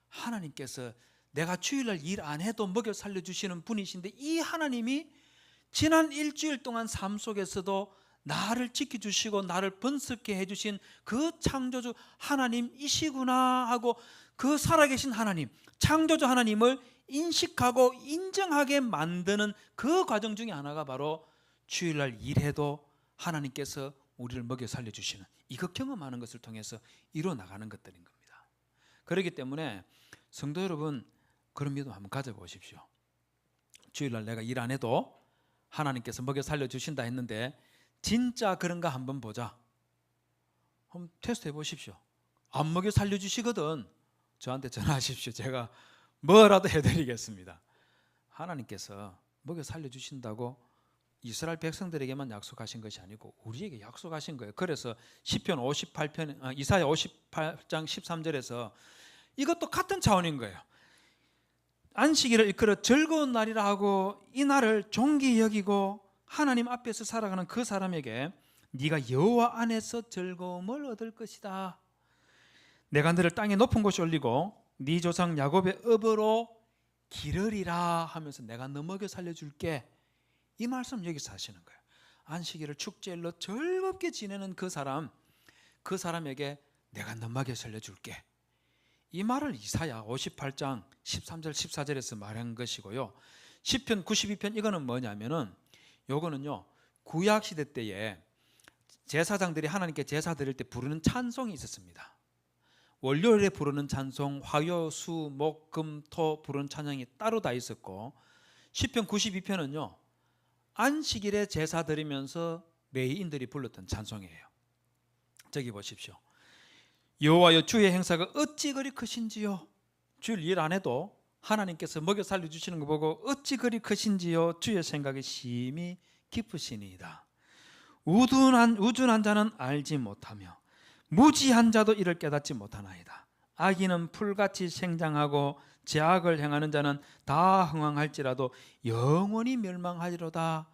하나님께서 내가 주일날 일 안 해도 먹여 살려주시는 분이신데 이 하나님이 지난 일주일 동안 삶 속에서도 나를 지켜주시고 나를 번성케 해주신 그 창조주 하나님이시구나 하고 그 살아계신 하나님, 창조주 하나님을 인식하고 인정하게 만드는 그 과정 중에 하나가 바로 주일날 일해도 하나님께서 우리를 먹여 살려주시는 이거 경험하는 것을 통해서 이루어 나가는 것들인 겁니다. 그렇기 때문에 성도 여러분, 그런 믿음 한번 가져보십시오. 주일날 내가 일 안 해도 하나님께서 먹여 살려주신다 했는데 진짜 그런가 한번 보자. 한번 테스트 해보십시오. 안 먹여 살려주시거든 저한테 전화하십시오. 제가 뭐라도 해드리겠습니다. 하나님께서 먹여 살려주신다고 이스라엘 백성들에게만 약속하신 것이 아니고 우리에게 약속하신 거예요. 그래서 시편 58편, 이사야 58장 13절에서 이것도 같은 차원인 거예요. 안식일을 일컬어 즐거운 날이라 하고 이 날을 존귀히 여기고 하나님 앞에서 살아가는 그 사람에게 네가 여호와 안에서 즐거움을 얻을 것이다. 내가 너를 땅의 높은 곳에 올리고 네 조상 야곱의 업으로 기르리라 하면서 내가 너 먹여 살려줄게. 이 말씀 여기서 하시는 거예요. 안식일을 축제일로 즐겁게 지내는 그 사람에게 내가 너 먹여 살려줄게. 이 말을 이사야 58장 13절 14절에서 말한 것이고요. 시편 92편 이거는 뭐냐면은 요거는요 구약시대 때에 제사장들이 하나님께 제사 드릴 때 부르는 찬송이 있었습니다. 월요일에 부르는 찬송, 화요, 수, 목, 금, 토 부르는 찬양이 따로 다 있었고 시편 92편은요 안식일에 제사 드리면서 레위인들이 불렀던 찬송이에요. 저기 보십시오. 여호와여 주의 행사가 어찌 그리 크신지요. 주일 일 안 해도 하나님께서 먹여 살려주시는 거 보고 어찌 그리 크신지요. 주의 생각이 심히 깊으시니이다. 우둔한 자는 알지 못하며 무지한 자도 이를 깨닫지 못하나이다. 악인은 풀같이 생장하고 제악을 행하는 자는 다 흥황할지라도 영원히 멸망하리로다.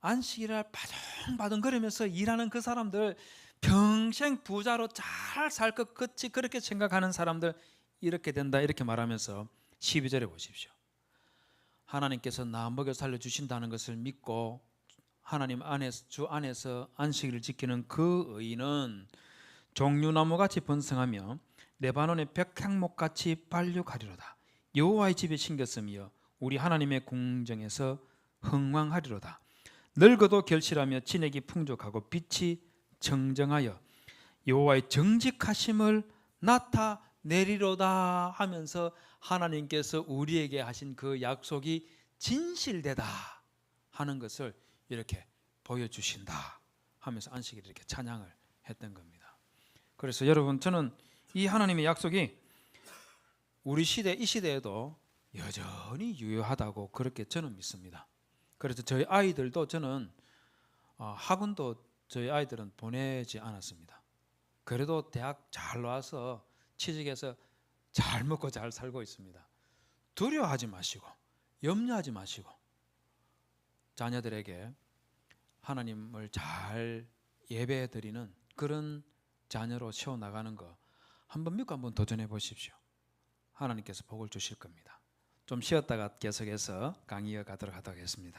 안식일을 바둥바둥 거리면서 일하는 그 사람들, 평생 부자로 잘 살 것 같이 그렇게 생각하는 사람들 이렇게 된다 이렇게 말하면서 12절에 보십시오. 하나님께서 나 먹여 살려주신다는 것을 믿고 하나님 안에서 주 안에서 안식일을 지키는 그 의인은 종류나무같이 번성하며 레바논의 백향목같이 발육하리로다. 여호와의 집에 심겼으며 우리 하나님의 궁정에서 흥왕하리로다. 늙어도 결실하며 진액이 풍족하고 빛이 정정하여 여호와의 정직하심을 나타내리로다 하면서 하나님께서 우리에게 하신 그 약속이 진실되다 하는 것을 이렇게 보여주신다 하면서 안식일을 이렇게 찬양을 했던 겁니다. 그래서 여러분 저는 이 하나님의 약속이 우리 시대 이 시대에도 여전히 유효하다고 그렇게 저는 믿습니다. 그래서 저희 아이들도 저는 학원도 저희 아이들은 보내지 않았습니다. 그래도 대학 잘 나와서 취직해서 잘 먹고 잘 살고 있습니다. 두려워하지 마시고 염려하지 마시고 자녀들에게 하나님을 잘 예배드리는 그런 자녀로 세워나가는 거 한번 믿고 한번 도전해 보십시오. 하나님께서 복을 주실 겁니다. 좀 쉬었다가 계속해서 강의 이어가도록 하겠습니다.